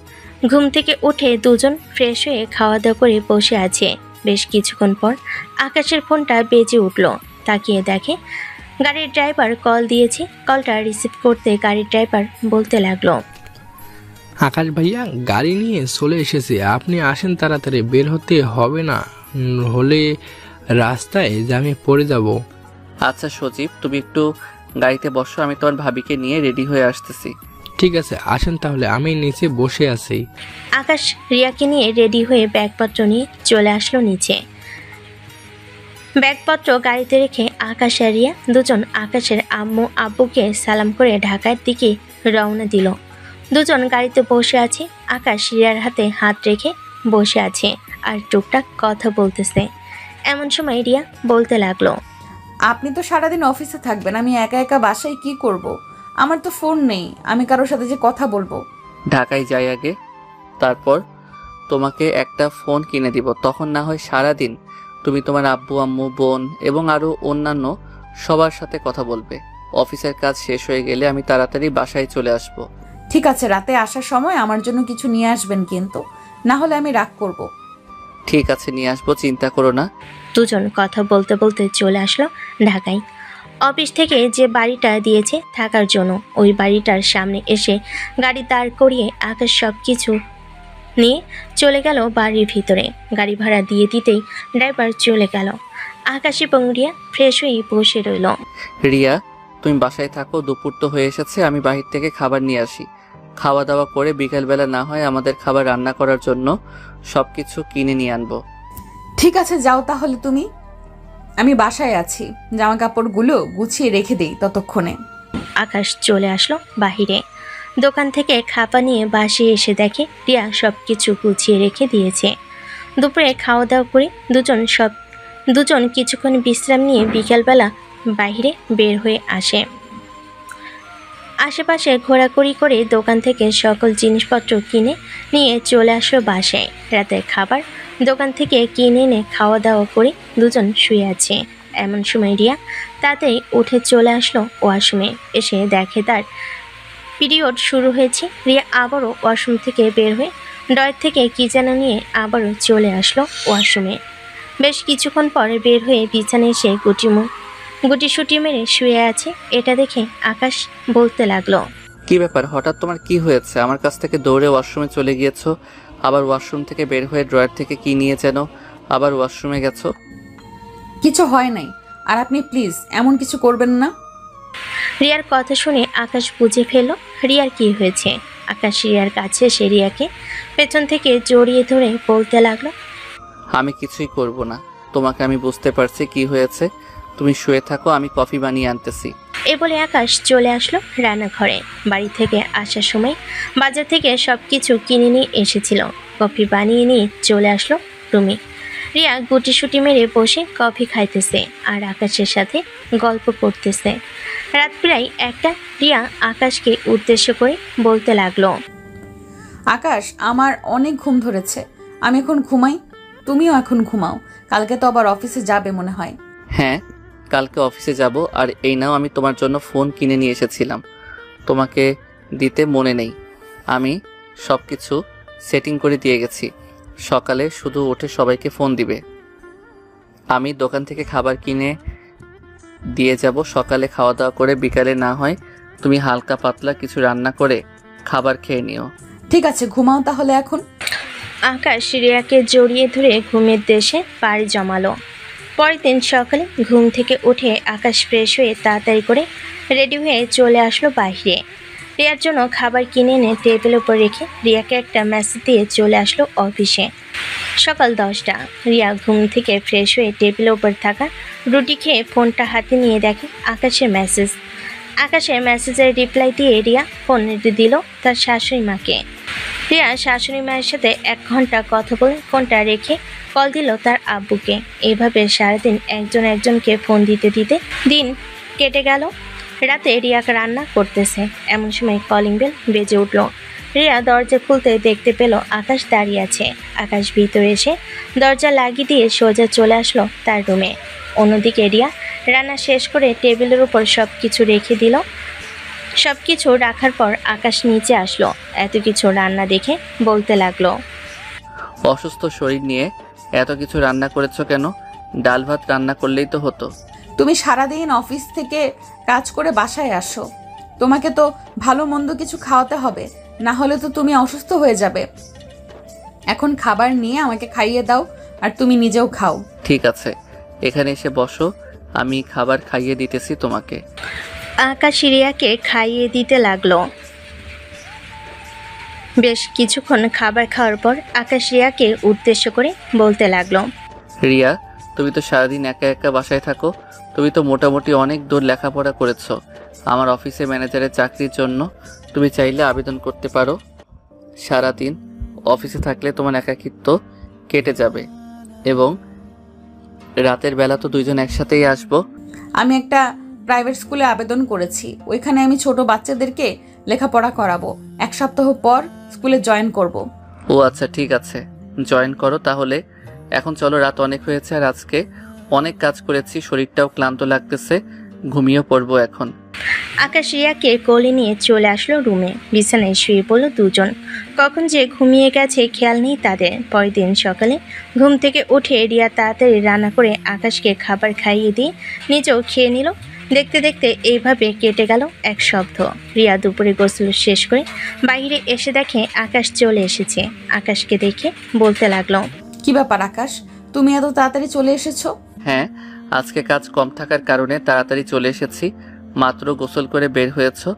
ঘুম থেকে উঠে দুজন ফ্রেশ হয়ে খাওয়া দাওয়া করে বসে আছে। বেশ কিছুক্ষণ পর আকাশের ফোনটা বেজে উঠল। তাকিয়ে দেখে গাড়ির ড্রাইভার কল দিয়েছে। কলটা রিসিভ করতে গাড়ির ড্রাইভার বলতে লাগলো, আকাশ ভাইয়া গাড়ি নিয়ে চলে এসেছে, আপনি আসেন তাড়াতাড়ি, বের হতে হবে না হলে রাস্তায় জ্যামে পড়ে যাব। আচ্ছা সজীব, তুমি একটু গাড়িতে বসো, আমি তোমার ভাবিকে নিয়ে রেডি হয়ে আসতেছি। ঠিক আছে, আসেন তাহলে, আমি নিচে বসে আছি। আকাশ রিয়াকে নিয়ে রেডি হয়ে ব্যাগপত্র নিয়ে চলে আসলো নিচে। ব্যাগপত্র গাড়িতে রেখে আকাশ আর রিয়া দুজন আকাশের আম্মু আব্বুকে সালাম করে ঢাকার দিকে রওনা দিল। দুজন গাড়িতে বসে আছে। আকাশ রিয়ার হাতে হাত রেখে বসে আছে আর টুকটাক কথা বলতেছে। এমন সময় রিয়া বলতে লাগলো, আপনি তো সারাদিন অফিসে থাকবেন, আমি একা একা বাসায় কি করব? আমার তো ফোন নেই, আমি কারোর সাথে যে কথা বলবো। ঢাকায় যাই আগে, তারপর তোমাকে একটা ফোন কিনে দিব। তখন না হয় সারাদিন তুমি তোমার আব্বু আম্মু বোন এবং আরও অন্যান্য সবার সাথে কথা বলবে। অফিসের কাজ শেষ হয়ে গেলে আমি তাড়াতাড়ি বাসায় চলে আসব। ঠিক আছে, রাতে আসার সময় আমার জন্য কিছু নিয়ে আসবেন কিন্তু, না হলে আমি রাগ করব। ঠিক আছে, নিয়ে আসবো, চিন্তা করো না। দুজন কথা বলতে বলতে চলে আসলো ঢাকায়। অফিস থেকে যে বাড়িটা দিয়েছে থাকার জন্য ওই বাড়িটার সামনে এসে গাড়ি দাঁড় করিয়ে আকাশ সব কিছু নিয়ে চলে গেল বাড়ির ভিতরে। গাড়ি ভাড়া দিয়ে দিতেই ড্রাইভার চলে গেল। আকাশ এবং রিয়া ফ্রেশ হয়ে বসে রইল। রিয়া, তুমি বাসায় থাকো, দুপুর তো হয়ে এসেছে, আমি বাহির থেকে খাবার নিয়ে আসি। খাওয়া দাওয়া করে বিকালবেলা না হয় আমাদের খাবার রান্না করার জন্য সবকিছু কিনে নিয়ে আনবো। ঠিক আছে, যাও তাহলে তুমি, আমি বাসায় আছি। জামা কাপড়গুলো গুছিয়ে রেখে দেই ততক্ষণে। আকাশ চলে আসলো বাহিরে। দোকান থেকে খাপা নিয়ে বাসে এসে দেখে রিয়া সব কিছু গুছিয়ে রেখে দিয়েছে। দুপুরে খাওয়া দাওয়া করে দুজন কিছুক্ষণ বিশ্রাম নিয়ে বিকালবেলা বাইরে বের হয়ে আসে। আশেপাশে ঘোরাঘুরি করে দোকান থেকে সকল জিনিসপত্র কিনে নিয়ে চলে আসলো বাসায়। রাতের খাবার দোকান থেকে কিনে এনে খাওয়া দাওয়া করে দুজন শুয়ে আছে। এমন সময় রিয়া তাতেই উঠে চলে আসলো ওয়াশরুমে। এসে দেখে তার পিরিয়ড শুরু হয়েছে। রিয়া আবারও ওয়াশরুম থেকে বের হয়ে ড্রয়ার থেকে কি যেন নিয়ে আবারও চলে আসলো ওয়াশরুমে। বেশ কিছুক্ষণ পরে বের হয়ে বিছানায় এসে গুটি মেরে শুয়ে আছে। এটা দেখে আকাশ বলতে লাগলো, কি ব্যাপার, হঠাৎ তোমার কি হয়েছে? আমার কাছ থেকে দৌড়ে ওয়াশরুমে চলে গিয়েছো, আবার ওয়াশরুম থেকে বের হয়ে ড্রয়ার থেকে কি নিয়ে যেন আবার ওয়াশরুমে গেছো। কিছু হয় নাই, আর আপনি প্লিজ এমন কিছু করবেন না। রিয়ার কথা শুনে আকাশ বুঝে ফেলল রিয়ার কি হয়েছে। আকাশ রিয়ার কাছে এসে রিয়াকে পেছন থেকে জড়িয়ে ধরে বলতে লাগলো, আমি কিছুই করব না, তোমাকে আমি বুঝতে পারছি কি হয়েছে, তুমি শুয়ে থাকো, আমি কফি বানিয়ে আনতেছি। এ বলে আকাশ চলে আসলো রান্নাঘরে। বাড়ি থেকে আসার সময় বাজার থেকে সব কিছু কিনে নিয়ে এসেছিল। কফি বানিয়ে নিয়ে চলে আসলো রুমে। রিয়া গুটি মেরে বসে কফি খাইতেছে আর আকাশের সাথে গল্প করতেছে। রাত প্রায় 1টা। রিয়া আকাশকে উদ্দেশ্য করে বলতে লাগলো, আকাশ, আমার অনেক ঘুম ধরেছে, আমি এখন ঘুমাই, তুমিও এখন ঘুমাও। কালকে তো আবার অফিসে যাবে মনে হয়। হ্যাঁ, কালকে অফিসে যাব। আর এই নাও, আমি তোমার জন্য ফোন কিনে নিয়ে এসেছিলাম, তোমাকে দিতে মনে নেই। আমি সব কিছু সেটিং করে দিয়ে গেছি, সকালে শুধু উঠে সবাইকে ফোন দিবে। আমি দোকান থেকে খাবার কিনে দিয়ে যাব, সকালে খাওয়া দাওয়া করে বিকালে না হয় তুমি হালকা পাতলা কিছু রান্না করে খাবার খেয়ে নিও। ঠিক আছে, ঘুমাও তাহলে এখন। আকাশ রিয়াকে জড়িয়ে ধরে ঘুমের দেশে পাড়ি জমালো। পরের দিন সকালে ঘুম থেকে উঠে আকাশ ফ্রেশ হয়ে তাড়াতাড়ি করে রেডি হয়ে চলে আসলো বাইরে। রিয়ার জন্য খাবার কিনে এনে টেবিলের উপর রেখে রিয়াকে একটা মেসেজ দিয়ে চলে আসলো অফিসে। সকাল 10টা। রিয়া ঘুম থেকে ফ্রেশ হয়ে টেবিলের উপর থাকা রুটি খেয়ে ফোনটা হাতে নিয়ে দেখে আকাশের মেসেজ। আকাশের মেসেজের রিপ্লাই দিয়ে রিয়া ফোন দিল তার শাশুড়ি মাকে। রিয়া শাশুড়ি মায়ের সাথে 1 ঘন্টা কথা বলে ফোনটা রেখে কল দিল তার আব্বুকে। এইভাবে সারাদিন একজনকে ফোন দিতে দিতে দিন কেটে গেল। রাতে রিয়া রান্না করতেছে, এমন সময় কলিং বেল বেজে উঠল। রিয়া দরজা খুলতে দেখতে পেল আকাশ দাঁড়িয়ে আছে। আকাশ ভিতরে এসে দরজা লাগিয়ে দিয়ে সোজা চলে আসলো তার রুমে। অন্যদিকে রিয়া রান্না শেষ করে টেবিলের উপর সব কিছু রেখে দিল। সব কিছু রাখার পর আকাশ নিচে আসলো। এত কিছু রান্না দেখে বলতে লাগলো, অসুস্থ শরীর নিয়ে এত কিছু রান্না করেছো কেন? ডাল ভাত রান্না করলেই তো হতো। তুমি সারাদিন অফিস থেকে কাজ করে বাসায় আসো, তোমাকে তো ভালো মন্দ কিছু খাওয়াতে হবে, না হলে তো তুমি অসুস্থ হয়ে যাবে। এখন খাবার নিয়ে আমাকে খাইয়ে দাও, আর তুমি নিজেও খাও। ঠিক আছে, এখানে এসে বসো, আমি খাবার খাইয়ে দিতেছি তোমাকে। আকাশ রিয়াকে খাইয়ে দিতে লাগলো। বেশ কিছুক্ষণ খাবার খাওয়ার পর আকাশ রিয়াকে উদ্দেশ্য করে বলতে লাগলো, রিয়া, তুমি তো সারাদিন একা একা বাসায় থাকো, তুমি তো মোটামুটি অনেক দূর লেখাপড়া করেছো। আমার অফিসে ম্যানেজারের চাকরির জন্য তুমি চাইলে আবেদন করতে পারো। সারাদিন অফিসে থাকলে তোমার একাকিত্ব কেটে যাবে এবং রাতের বেলা তো দুইজন একসাথেই আসবো। আমি একটা প্রাইভেট স্কুলে আবেদন করেছি, ওইখানে আমি ছোট বাচ্চাদেরকে লেখাপড়া করাবো। 1 সপ্তাহ পর স্কুলে জয়েন করব। ও আচ্ছা, ঠিক আছে, জয়েন করো তাহলে। এখন চলো, রাত অনেক হয়েছে আর আজকে অনেক কাজ করেছি, শরীরটাও ক্লান্ত লাগতেছে, ঘুমিয়ে পড়বো এখন। আকাশ রিয়াকে কোলে নিয়ে চলে আসলো রুমে। বিছানায় শুয়ে পড়লো দুজন। কখন যে ঘুমিয়ে গেছে খেয়াল নেই তাদের। পরের দিন সকালে ঘুম থেকে উঠে রিয়া তাড়াতাড়ি রান্না করে আকাশকে খাবার খাইয়ে দিয়ে নিজেও খেয়ে নিল। দেখতে দেখতে এইভাবে কেটে গেল 1 সপ্তাহ। রিয়া দুপুরে গোসল শেষ করে বাইরে এসে দেখে আকাশ চলে এসেছে। আকাশকে দেখে বলতে লাগলো, কি ব্যাপার আকাশ, তুমি এত তাড়াতাড়ি চলে এসেছো? হ্যাঁ, আজকে কাজ কম থাকার কারণে তাড়াতাড়ি চলে এসেছি। মাত্র গোসল করে বের হয়েছো।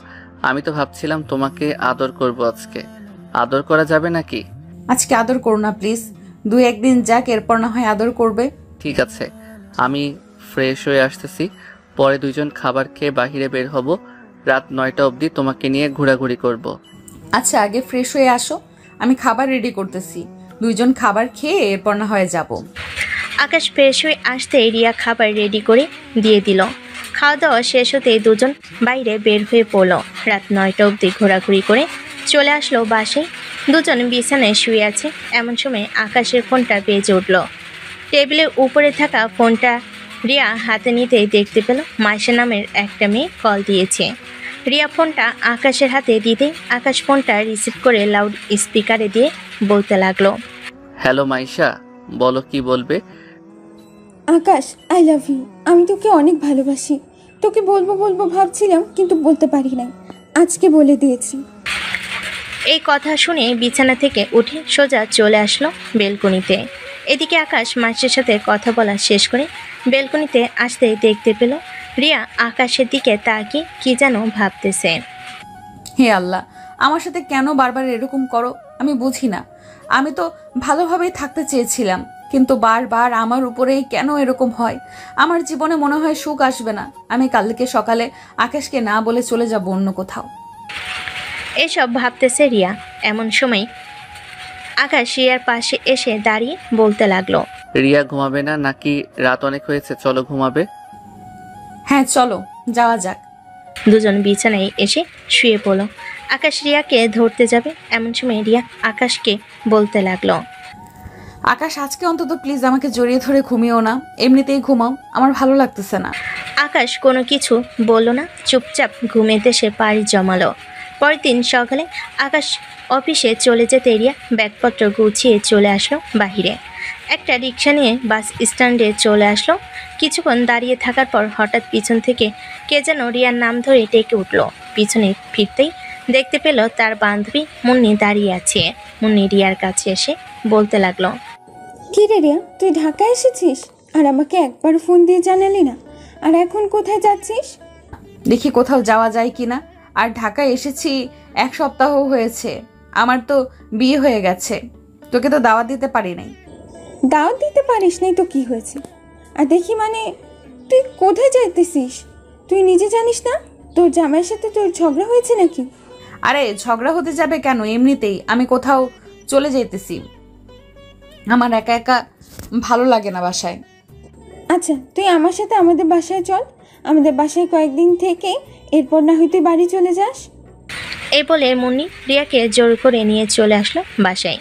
আমি তো ভাবছিলাম তোমাকে আদর করব আজকে। আদর করা যাবে নাকি? আজকে আদর করো না প্লিজ, 2-1 দিন যাক, এরপর না হয় আদর করবে। ঠিক আছে, আমি ফ্রেশ হয়ে আসতেছি, পরে দুইজন খাবার খেয়ে বাহিরে বের হব। রাত 9টা অবধি তোমাকে নিয়ে ঘোরাঘুরি করব। আচ্ছা, আগে ফ্রেশ হয়ে আসো, আমি খাবার রেডি করতেছি। দুইজন খাবার খেয়ে এরপর না হয় যাব। আকাশ ফ্রেশ হয়ে আসতে রিয়া খাবার রেডি করে দিয়ে দিল। খাওয়া দাওয়া শেষ হতে দুজন বাইরে বের হয়ে পড়লো। রাত 9টা অবধি ঘোরাঘুরি করে চলে আসলো বাসায়। দুজন বিছানায় শুয়ে আছে। এমন সময় আকাশের ফোনটা বেজে উঠল। টেবিলের উপরে থাকা ফোনটা রিয়া হাতে নিতেই দেখতে পেল মাইশা নামের একটা মেয়ে কল দিয়েছে। রিয়া ফোনটা আকাশের হাতে দিতেই আকাশ ফোনটা রিসিভ করে লাউড স্পিকারে দিয়ে বলতে লাগলো, হ্যালো মাইশা, বলো কি বলবে? আকাশ, আই লাভ ইউ। আমি তোকে অনেক ভালোবাসি। তোকে বলবো বলবো ভাবছিলাম, কিন্তু বলতে পারি নাই। আজকে বলে দিয়েছি। এই কথা শুনে বিছানা থেকে উঠে সোজা চলে আসলো বেলকনিতে। এদিকে আকাশ মাইশের সাথে কথা বলা শেষ করে বেলকনিতে আসতে দেখতে পেল রিয়া আকাশের দিকে তাকিয়ে কি যেন ভাবতেছে। হে আল্লাহ, আমার সাথে কেন বারবার এরকম করো? আমি বুঝি না। আমি তো ভালোভাবেই থাকতে চেয়েছিলাম, কিন্তু বারবার আমার উপরেই কেন এরকম হয়? আমার জীবনে মনে হয় সুখ আসবে না। আমি কালকে সকালে আকাশকে না বলে চলে যাব অন্য কোথাও। এসব ভাবতেছে রিয়া। এমন সময় আকাশ রিয়ার পাশে এসে দাঁড়িয়ে বলতে লাগলো, রিয়া ঘুমাবে না নাকি? রাত অনেক হয়েছে, চলো ঘুমাবে। হ্যাঁ চলো, যাওয়া যাক। দুজন বিছানায় এসে শুয়ে পড়ল। আকাশ রিয়াকে ধরতে যাবে, এমন সময় রিয়া আকাশকে বলতে লাগলো, আকাশ আজকে অন্তত প্লিজ আমাকে জড়িয়ে ধরে ঘুমিও না, এমনিতেই ঘুমাও, আমার ভালো লাগতেছে না। আকাশ কোনো কিছু বলল না, চুপচাপ ঘুমেতে সে পাড়ি জমালো। পরের দিন সকালে আকাশ অফিসে চলে যেতে রিয়া ব্যাগপত্র গুছিয়ে চলে আসলো বাহিরে। একটা রিক্সা নিয়ে বাস স্ট্যান্ডে চলে আসলো। কিছুক্ষণ দাঁড়িয়ে থাকার পর হঠাৎ পিছন থেকে কে যেন রিয়ার নাম ধরে ডেকে উঠল। পিছনে ফিরতেই দেখতে পেল তার বান্ধবী মুন্নি দাঁড়িয়ে আছে। মুন্নি রিয়ার কাছে এসে বলতে লাগলো, কি রে রিয়া, তুই ঢাকা এসেছিস আর আমাকে একবার ফোন দিয়ে জানালি না? আর এখন কোথায় যাচ্ছিস? দেখি কোথাও যাওয়া যায় কিনা। আর ঢাকায় এসেছি 1 সপ্তাহ হয়েছে। আমার তো বিয়ে হয়ে গেছে, তোকে তো দাওয়াত দিতে পারি নাই। দাওয়াত দিতে পারিস নাই তো কি হয়েছে? আর দেখি মানে তুই কোথায় যাইতেছিস? তুই নিজে জানিস না তোর জামাইয়ের সাথে তোর ঝগড়া হয়েছে নাকি? আরে ঝগড়া হতে যাবে কেন? এমনিতেই আমি কোথাও চলে যাইতেছি। আমার একা একা ভালো লাগে না বাসায়। আচ্ছা, তুই আমার সাথে আমাদের বাসায় চল। আমাদের বাসায় কয়েকদিন থেকে এরপর না হয় তুই বাড়ি চলে যাস। এই বলে মুন্নি রিয়াকে জোর করে নিয়ে চলে আসলো বাসায়।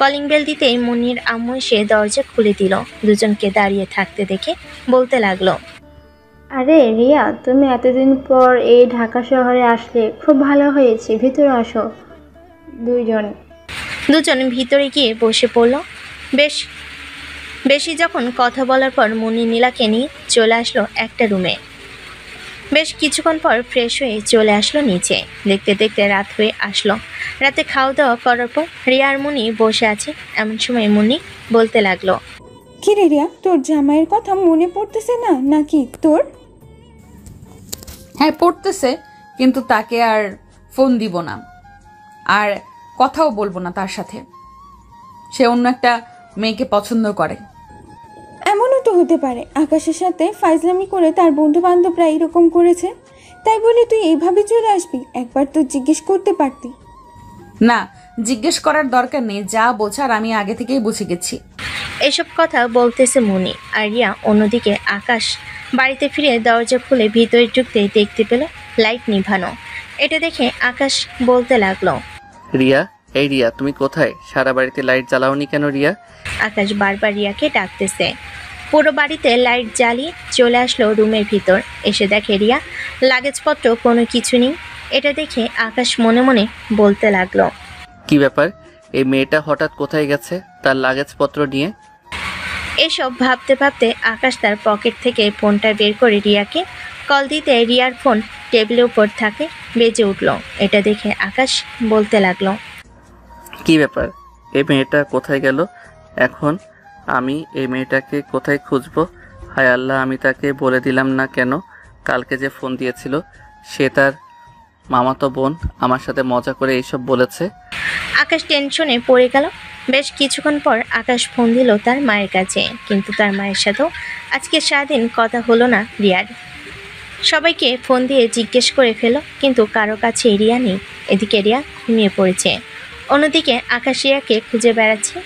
কলিং বেল দিতেই মুন্নির আম্মু এসে দরজা খুলে দিল। দুজনকে দাঁড়িয়ে থাকতে দেখে বলতে লাগলো, আরে রিয়া, তুমি এতদিন পর এই ঢাকা শহরে আসলে খুব ভালো হয়েছে, ভিতরে আসো। দুজন ভিতরে গিয়ে বসে পড়ল। বেশি যখন কথা বলার পর মুন্নি নীলাকে নিয়ে চলে আসলো একটা রুমে। বেশ কিছুক্ষণ পর ফ্রেশ হয়ে চলে আসলো নিচে। দেখতে দেখতে রাত হয়ে আসলো। রাতে খাওয়া দাওয়া করার পর রিয়া আর মুন্নি বসে আছে। এমন সময় মুন্নি বলতে লাগলো, কি রে রিয়া, তোর জামাইয়ের কথা মনে পড়তেছে না নাকি তোর? হ্যাঁ পড়তেছে, কিন্তু তাকে আর ফোন দিব না, আর কথাও বলবো না তার সাথে। সে অন্য একটা মেয়েকে পছন্দ করে। এমনও তো হতে পারে আকাশের সাথে ফাইজলামি করে তার বন্ধু বান্ধবরা এরকম করেছে, তাই বলে তুই এইভাবে চলে আসবি? একবার তো জিজ্ঞেস করতে পারতি। না, জিজ্ঞেস করার দরকার নেই, যা বোঝার আমি আগে থেকেই বুঝে গেছি। এসব কথা বলতেছে মুনি, আর রিয়া অন্যদিকে আকাশ বাড়িতে ফিরে দরজা খুলে ভিতরে ঢুকতে দেখতে পেল লাইট নিভানো। এটা দেখে আকাশ বলতে লাগলো, রিয়া, এই রিয়া, তুমি কোথায়? সারা বাড়িতে লাইট জ্বালাওনি কেন রিয়া? আকাশ বারবার রিয়াকে ডাকতেছে। পুরো বাড়িতে লাইট জ্বালিয়ে চলে আসলো রুমের ভিতর। এসে দেখে রিয়া, লাগেজপত্র কোনো কিছু নেই। এটা দেখে আকাশ মনে মনে বলতে লাগলো, কি ব্যাপার, এই মেয়েটা হঠাৎ কোথায় গেছে তার লাগেজপত্র নিয়ে? এসব ভাবতে ভাবতে আকাশ তার পকেট থেকে ফোনটা বের করে রিয়াকে কল দিতে রিয়ার ফোন টেবিলের উপর থাকে, বেজে উঠল। এটা দেখে আকাশ বলতে লাগলো, কি ব্যাপার, এই মেয়েটা কোথায় গেল? এখন আমি এই মেয়েটাকে কোথায় খুঁজবো? হায় আল্লাহ, আমি তাকে বলে দিলাম না কেন? কালকে যে ফোন দিয়েছিল সে তার মামাতো বোন আমার সাথে মজা করে এইসব বলেছে। আকাশ টেনশনে পড়ে গেল। বেশ কিছুক্ষণ পর আকাশ ফোন দিল তার মায়ের কাছে, কিন্তু তার মায়ের সাথেও আজকে সারাদিন কথা হলো না রিয়ার। সবাইকে ফোন দিয়ে জিজ্ঞেস করে ফেল, কিন্তু কারো কাছে রিয়া নেই। এদিকে রিয়া ঘুমিয়ে পড়েছে, অন্যদিকে আকাশ রিয়াকে খুঁজে বেড়াচ্ছে।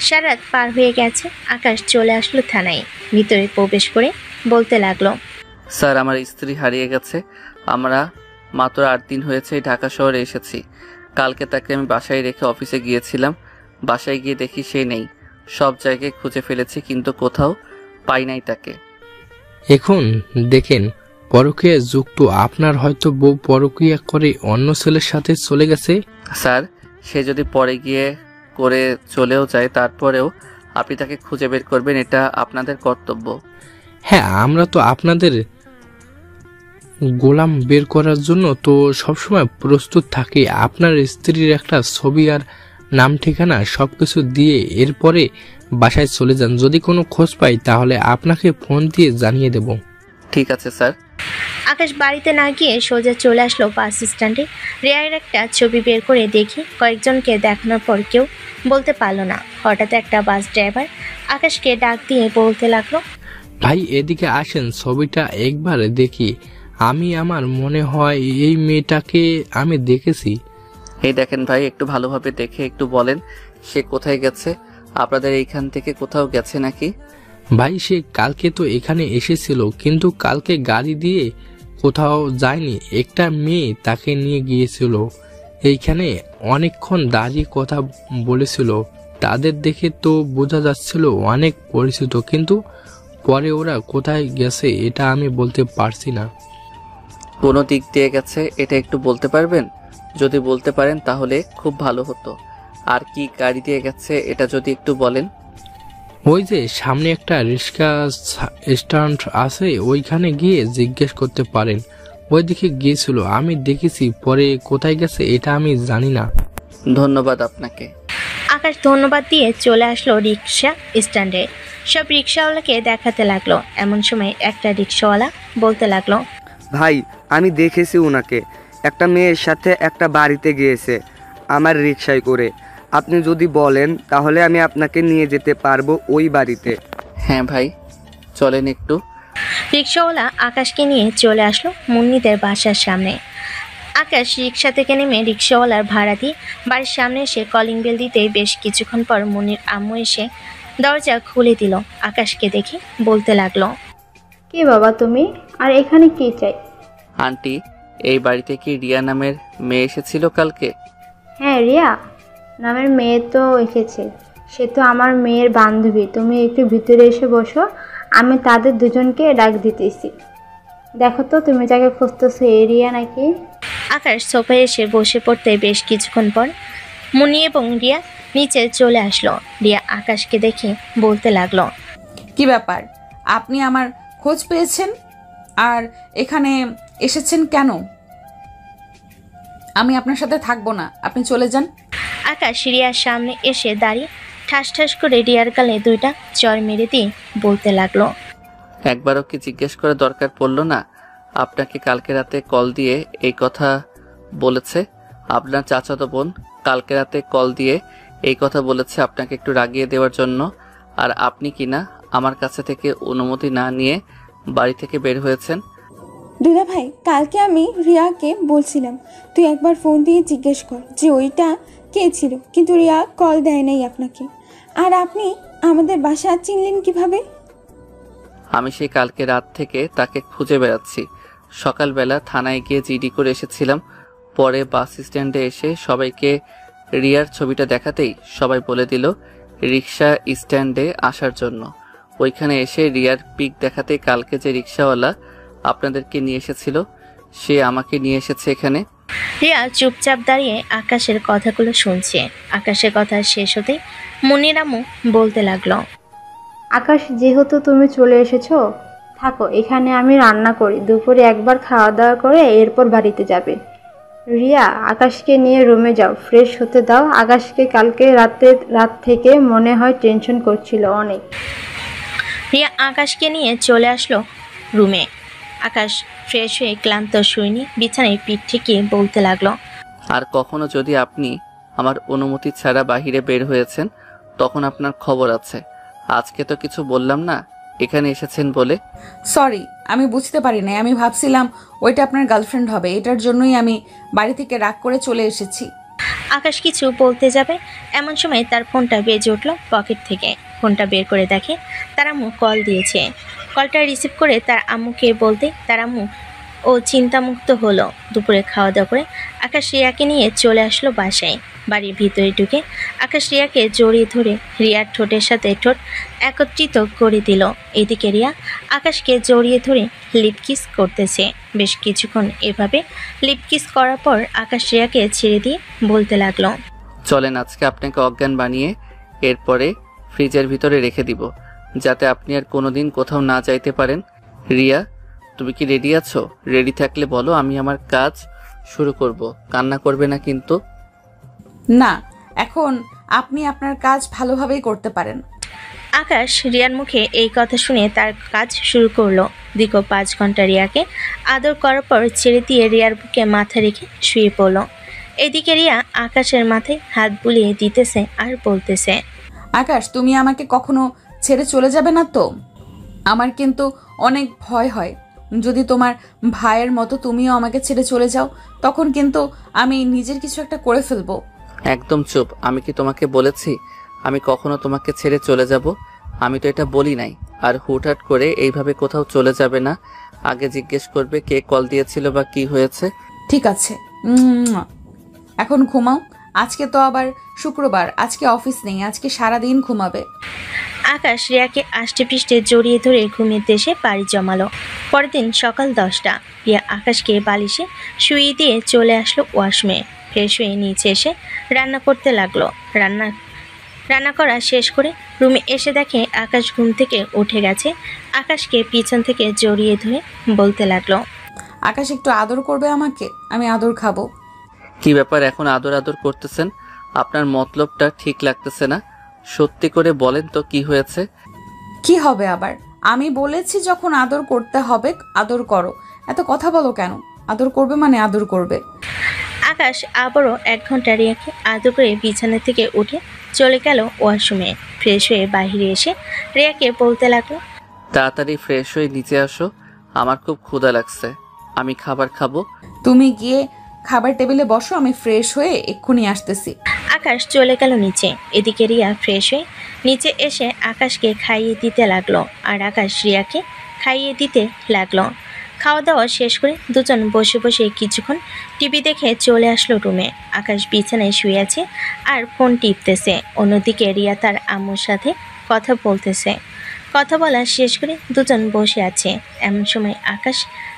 সারাত পার হয়ে গেছে। আকাশ চলে আসলো থানায়, ভিতরে প্রবেশ করে বলতে লাগলো, স্যার, আমার স্ত্রী হারিয়ে গেছে। আমরা মাত্র 8 দিন হয়েছে ঢাকা শহরে এসেছি। কালকে তাকে আমি বাসায় রেখে অফিসে গিয়েছিলাম। বাসায় গিয়ে দেখি সে নেই। সব জায়গায় খুঁজে ফেলেছি, কিন্তু কোথাও পাই নাই তাকে। এখন দেখেন, পরকীয়া যুক্ত আপনার হয়তো বউ পরকীয়া করে অন্য ছেলের সাথে চলে গেছে। স্যার, সে যদি পরে গিয়ে করে চলেও যায়, তারপরেও আপনি তাকে খুঁজে বের করবেন, এটা আপনাদের কর্তব্য। হ্যাঁ, আমরা তো আপনাদের গোলাম বের করার জন্য তো সবসময় প্রস্তুত থাকি। আপনার স্ত্রীর একটা ছবি আর নাম ঠিকানা সবকিছু দিয়ে এরপরে বাসায় চলে যান। যদি কোনো খোঁজ পাই তাহলে আপনাকে ফোন দিয়ে জানিয়ে দেব। ঠিক আছে স্যার। আকাশ বাড়িতে না গিয়ে সোজা চলে আসলো বাস স্ট্যান্ডে। রিয়ার একটা ছবি বের করে দেখি কয়েকজনকে দেখানোর পর কেউ বলতে পারলো না। হঠাৎ একটা বাস ড্রাইভার আকাশকে ডাক দিয়ে বলতে লাগলো, ভাই এদিকে আসেন, ছবিটা একবার দেখি। আমার মনে হয় এই মেয়েটাকে আমি দেখেছি। এই দেখেন ভাই, একটু ভালোভাবে দেখে একটু বলেন সে কোথায় গেছে। আপনাদের এইখান থেকে কোথাও গেছে নাকি? ভাই সে কালকে তো এখানে এসেছিল, কিন্তু কালকে গাড়ি দিয়ে কোথাও যায়নি। একটা মেয়ে তাকে নিয়ে গিয়েছিল। এইখানে অনেকক্ষণ দাঁড়িয়ে কথা বলেছিল। তাদের দেখে তো বোঝা যাচ্ছিল অনেক পরিচিত, কিন্তু পরে ওরা কোথায় গেছে এটা আমি বলতে পারছি না। কোনো দিক দিয়ে গেছে এটা একটু বলতে পারবেন? যদি বলতে পারেন তাহলে খুব ভালো হতো। আর কি গাড়ি দিয়ে গেছে এটা যদি একটু বলেন। ওই যে সামনে একটা রিক্সা স্ট্যান্ড আছে, ওইখানে গিয়ে জিজ্ঞেস করতে পারেন। ওই দিকে গিয়েছিল, আমি দেখেছি। পরে কোথায় গেছে এটা আমি জানি না। ধন্যবাদ আপনাকে। আকাশ ধন্যবাদ দিয়ে চলে আসলো রিক্সা স্ট্যান্ডে। সব রিক্সাওয়ালাকে দেখাতে লাগলো। এমন সময় একটা রিক্সাওয়ালা বলতে লাগলো, ভাই, আমি দেখেছি ওনাকে। একটা মেয়ের সাথে একটা বাড়িতে গিয়েছে আমার রিক্সায় করে। আপনি যদি বলেন তাহলে আমি আপনাকে নিয়ে যেতে পারবো ওই বাড়িতে। হ্যাঁ ভাই, চলেন একটু। রিক্সাওয়ালা আকাশকে নিয়ে চলে আসলো মুন্নিদের বাসার সামনে। আকাশ রিক্সা থেকে নেমে রিক্সাওয়ালার ভাড়া দিয়ে বাড়ির সামনে এসে কলিং বেল দিতে বেশ কিছুক্ষণ পর মুন্নির আম্মু এসে দরজা খুলে দিল। আকাশকে দেখে বলতে লাগলো, কে বাবা তুমি, আর এখানে কি চাই? আন্টি, এই বাড়িতে কি রিয়া নামের মেয়ে এসেছিল কালকে? হ্যাঁ, রিয়া নামের মেয়ে তো এসেছে। সে তো আমার মেয়ের বান্ধবী। তুমি একটু ভিতরে এসে বসো, আমি তাদের দুজনকে ডাক দিতেছি। দেখো তো তুমি যাকে খুঁজতেছো এই রিয়া নাকি? আকাশ সোফায় এসে বসে পড়তে বেশ কিছুক্ষণ পর মুন্নি এবং রিয়া নিচে চলে আসলো। রিয়া আকাশকে দেখে বলতে লাগলো, কি ব্যাপার, আপনি আমার খোঁজ পেয়েছেন আর এখানে এসেছেন কেন? আমি আপনার সাথে থাকবো না, আপনি চলে যান। আকাশ রিয়ার সামনে এসে দাঁড়িয়ে ঠাস ঠাস করে রিয়ার গালে দুইটা চড় মেরে দিয়ে বলতে লাগলো, একবারও কি জিজ্ঞেস করে দরকার পড়লো না? আপনাকে কালকে রাতে কল দিয়ে এই কথা বলেছে? আপনার চাচাতো বোন কালকে রাতে কল দিয়ে এই কথা বলেছে আপনাকে একটু রাগিয়ে দেওয়ার জন্য। আর আপনি কিনা আমার কাছে থেকে অনুমতি না নিয়ে বাড়ি থেকে বের হয়েছেন। দুলা ভাই, কালকে আমি রিয়াকে বলছিলাম তুই একবার ফোন দিয়ে জিজ্ঞেস কর যে ওইটা কে ছিল, কিন্তু রিয়া কল দেয় নাই আপনাকে। আর আপনি আমাদের বাসা চিনলেন কিভাবে? আমি সেই কালকে রাত থেকে তাকে খুঁজে বেড়াচ্ছি। সকালবেলা থানায় গিয়ে জিডি করে এসেছিলাম। পরে বাস স্ট্যান্ডে এসে সবাইকে রিয়ার ছবিটা দেখাতেই সবাই বলে দিল রিক্সা স্ট্যান্ডে আসার জন্য। ওইখানে এসে রিয়ার পিক দেখাতেই কালকে যে রিক্সাওয়ালা আপনাদেরকে নিয়ে এসেছিল সে আমাকে নিয়ে এসেছে এখানে। রিয়া চুপচাপ দাঁড়িয়ে আকাশের কথাগুলো শুনছে। আকাশের কথা শেষ হতেই মুনির আম্মু বলতে লাগলো, আকাশ, যেহেতু তুমি চলে এসেছো, থাকো এখানে, আমি রান্না করি। দুপুরে একবার খাওয়া দাওয়া করে এরপর বাড়িতে যাবে। রিয়া, আকাশকে নিয়ে রুমে যাও, ফ্রেশ হতে দাও। আকাশকে কালকে রাত থেকে মনে হয় টেনশন করছিল অনেক। রিয়া আকাশকে নিয়ে চলে আসলো রুমে। আকাশ ফ্রেশ হয়ে ক্লান্ত শুইনি বিছানায় পিঠ ঠেকিয়ে বলতে লাগলো, আর কখনো যদি আপনি আমার অনুমতি ছাড়া বাহিরে বের হয়েছেন তখন আপনার খবর আছে। আজকে তো কিছু বললাম না এখানে এসেছেন বলে। সরি, আমি বুঝতে পারি নাই। আমি ভাবছিলাম ওইটা আপনার গার্লফ্রেন্ড হবে, এটার জন্যই আমি বাড়ি থেকে রাগ করে চলে এসেছি। আকাশ কিছু বলতে যাবে এমন সময় তার ফোনটা বেজে উঠল পকেট থেকে। ফোনটা বের করে দেখে তার আম্মু কল দিয়েছে। কলটা রিসিভ করে তার আম্মুকে বলতে তার আম্মু ও চিন্তামুক্ত হলো। দুপুরে খাওয়া দাওয়া করে আকাশ রিয়াকে নিয়ে চলে আসলো বাসায়। বাড়ির ভিতরে ঢুকে আকাশ রিয়াকে জড়িয়ে ধরে রিয়ার ঠোঁটের সাথে ঠোঁট একত্রিত করে দিল। এদিকে রিয়া আকাশকে জড়িয়ে ধরে লিপকিস করতেছে। বেশ কিছুক্ষণ এভাবে লিপকিস করার পর আকাশ রিয়াকে ছেড়ে দিয়ে বলতে লাগলো, চলেন আজকে আপনাকে অজ্ঞান বানিয়ে এরপরে ফ্রিজের ভিতরে রেখে দিব যাতে আপনি আর কোনোদিন কোথাও না যাইতে পারেন। রিয়া, তুমি কি রেডি আছো? রেডি থাকলে বলো, আমি আমার কাজ শুরু করব। কান্না করবে না কিন্তু। না, এখন আপনি আপনার কাজ ভালোভাবেই করতে পারেন। আকাশ রিয়ার মুখে এই কথা শুনে তার কাজ শুরু করলো। দীর্ঘ 5 ঘন্টা রিয়াকে আদর করার পর ছেড়ে দিয়ে রিয়ার বুকে মাথা রেখে শুয়ে পড়ল। এদিকে রিয়া আকাশের মাথায় হাত বুলিয়ে দিতেছে আর বলতেছে, আকাশ, তুমি আমাকে কখনো ছেড়ে চলে যাবে না তো? আমার কিন্তু অনেক ভয় হয় যদি তোমার ভাইয়ের মতো তুমিও আমাকে ছেড়ে চলে যাও, তখন কিন্তু আমি নিজের কিছু একটা করে ফেলবো। একদম চুপ। আমি কি তোমাকে বলেছি আমি কখনো তোমাকে ছেড়ে চলে যাব? আমি তো এটা বলি নাই। আর হুটহাট করে এইভাবে কোথাও চলে যাবে না। আগে জিজ্ঞেস করবে কে কল দিয়েছিল বা কি হয়েছে। ঠিক আছে, এখন ঘুমাও। আজকে তো আবার শুক্রবার, আজকে অফিস নেই, আজকে সারাদিন ঘুমাবে। আকাশ রিয়াকে আষ্টে পৃষ্ঠে জড়িয়ে ধরে ঘুমের দেশে পাড়ি জমালো। পরের দিন সকাল 10টা। রিয়া আকাশকে বালিশে শুইয়ে দিয়ে চলে আসলো ওয়াশরুমে। ফ্রেশ হয়ে নিচে এসে রান্না করতে লাগলো। রান্না করা শেষ করে রুমে এসে দেখে আকাশ ঘুম থেকে উঠে গেছে। আকাশকে পিছন থেকে জড়িয়ে ধরে বলতে লাগলো, আকাশ, একটু আদর করবে আমাকে? আমি আদর খাবো। কি ব্যাপার, এখন আদর আদর করতেছেন? আপনার মতলবটা ঠিক লাগতেছে না। সত্যি করে বলেন তো কি হয়েছে? কি হবে আবার? আমি বলেছি যখন আদর করতে হবে আদর করো। এত কথা বলো কেন? আদর করবে মানে আদর করবে। আকাশ আবারও 1 ঘন্টা রিয়াকে আদর করে বিছানা থেকে উঠে চলে গেল ওয়াশরুমে। ফ্রেশ হয়ে বাইরে এসে রিয়াকে বলতে লাগলো, তাড়াতাড়ি ফ্রেশ হয়ে নিচে আসো, আমার খুব ক্ষুধা লাগছে, আমি খাবার খাবো। তুমি গিয়ে খাবার টেবিলে বসো, আমি ফ্রেশ হয়ে এক্ষুনি আসতেছি। আকাশ চলে গেল নিচে। এদিকে রিয়া ফ্রেশ হয়ে নিচে এসে আকাশকে খাইয়ে দিতে লাগলো আর আকাশ রিয়াকে খাইয়ে দিতে লাগলো। খাওয়া দাওয়া শেষ করে দুজন বসে বসে কিছুক্ষণ টিভি দেখে চলে আসলো রুমে। আকাশ বিছানায় শুয়ে আছে আর ফোন টিপতেছে। অন্যদিকে রিয়া তার আম্মুর সাথে কথা বলতেছে। কথা বলা শেষ করে দুজন বসে আছে। এমন সময় আকাশ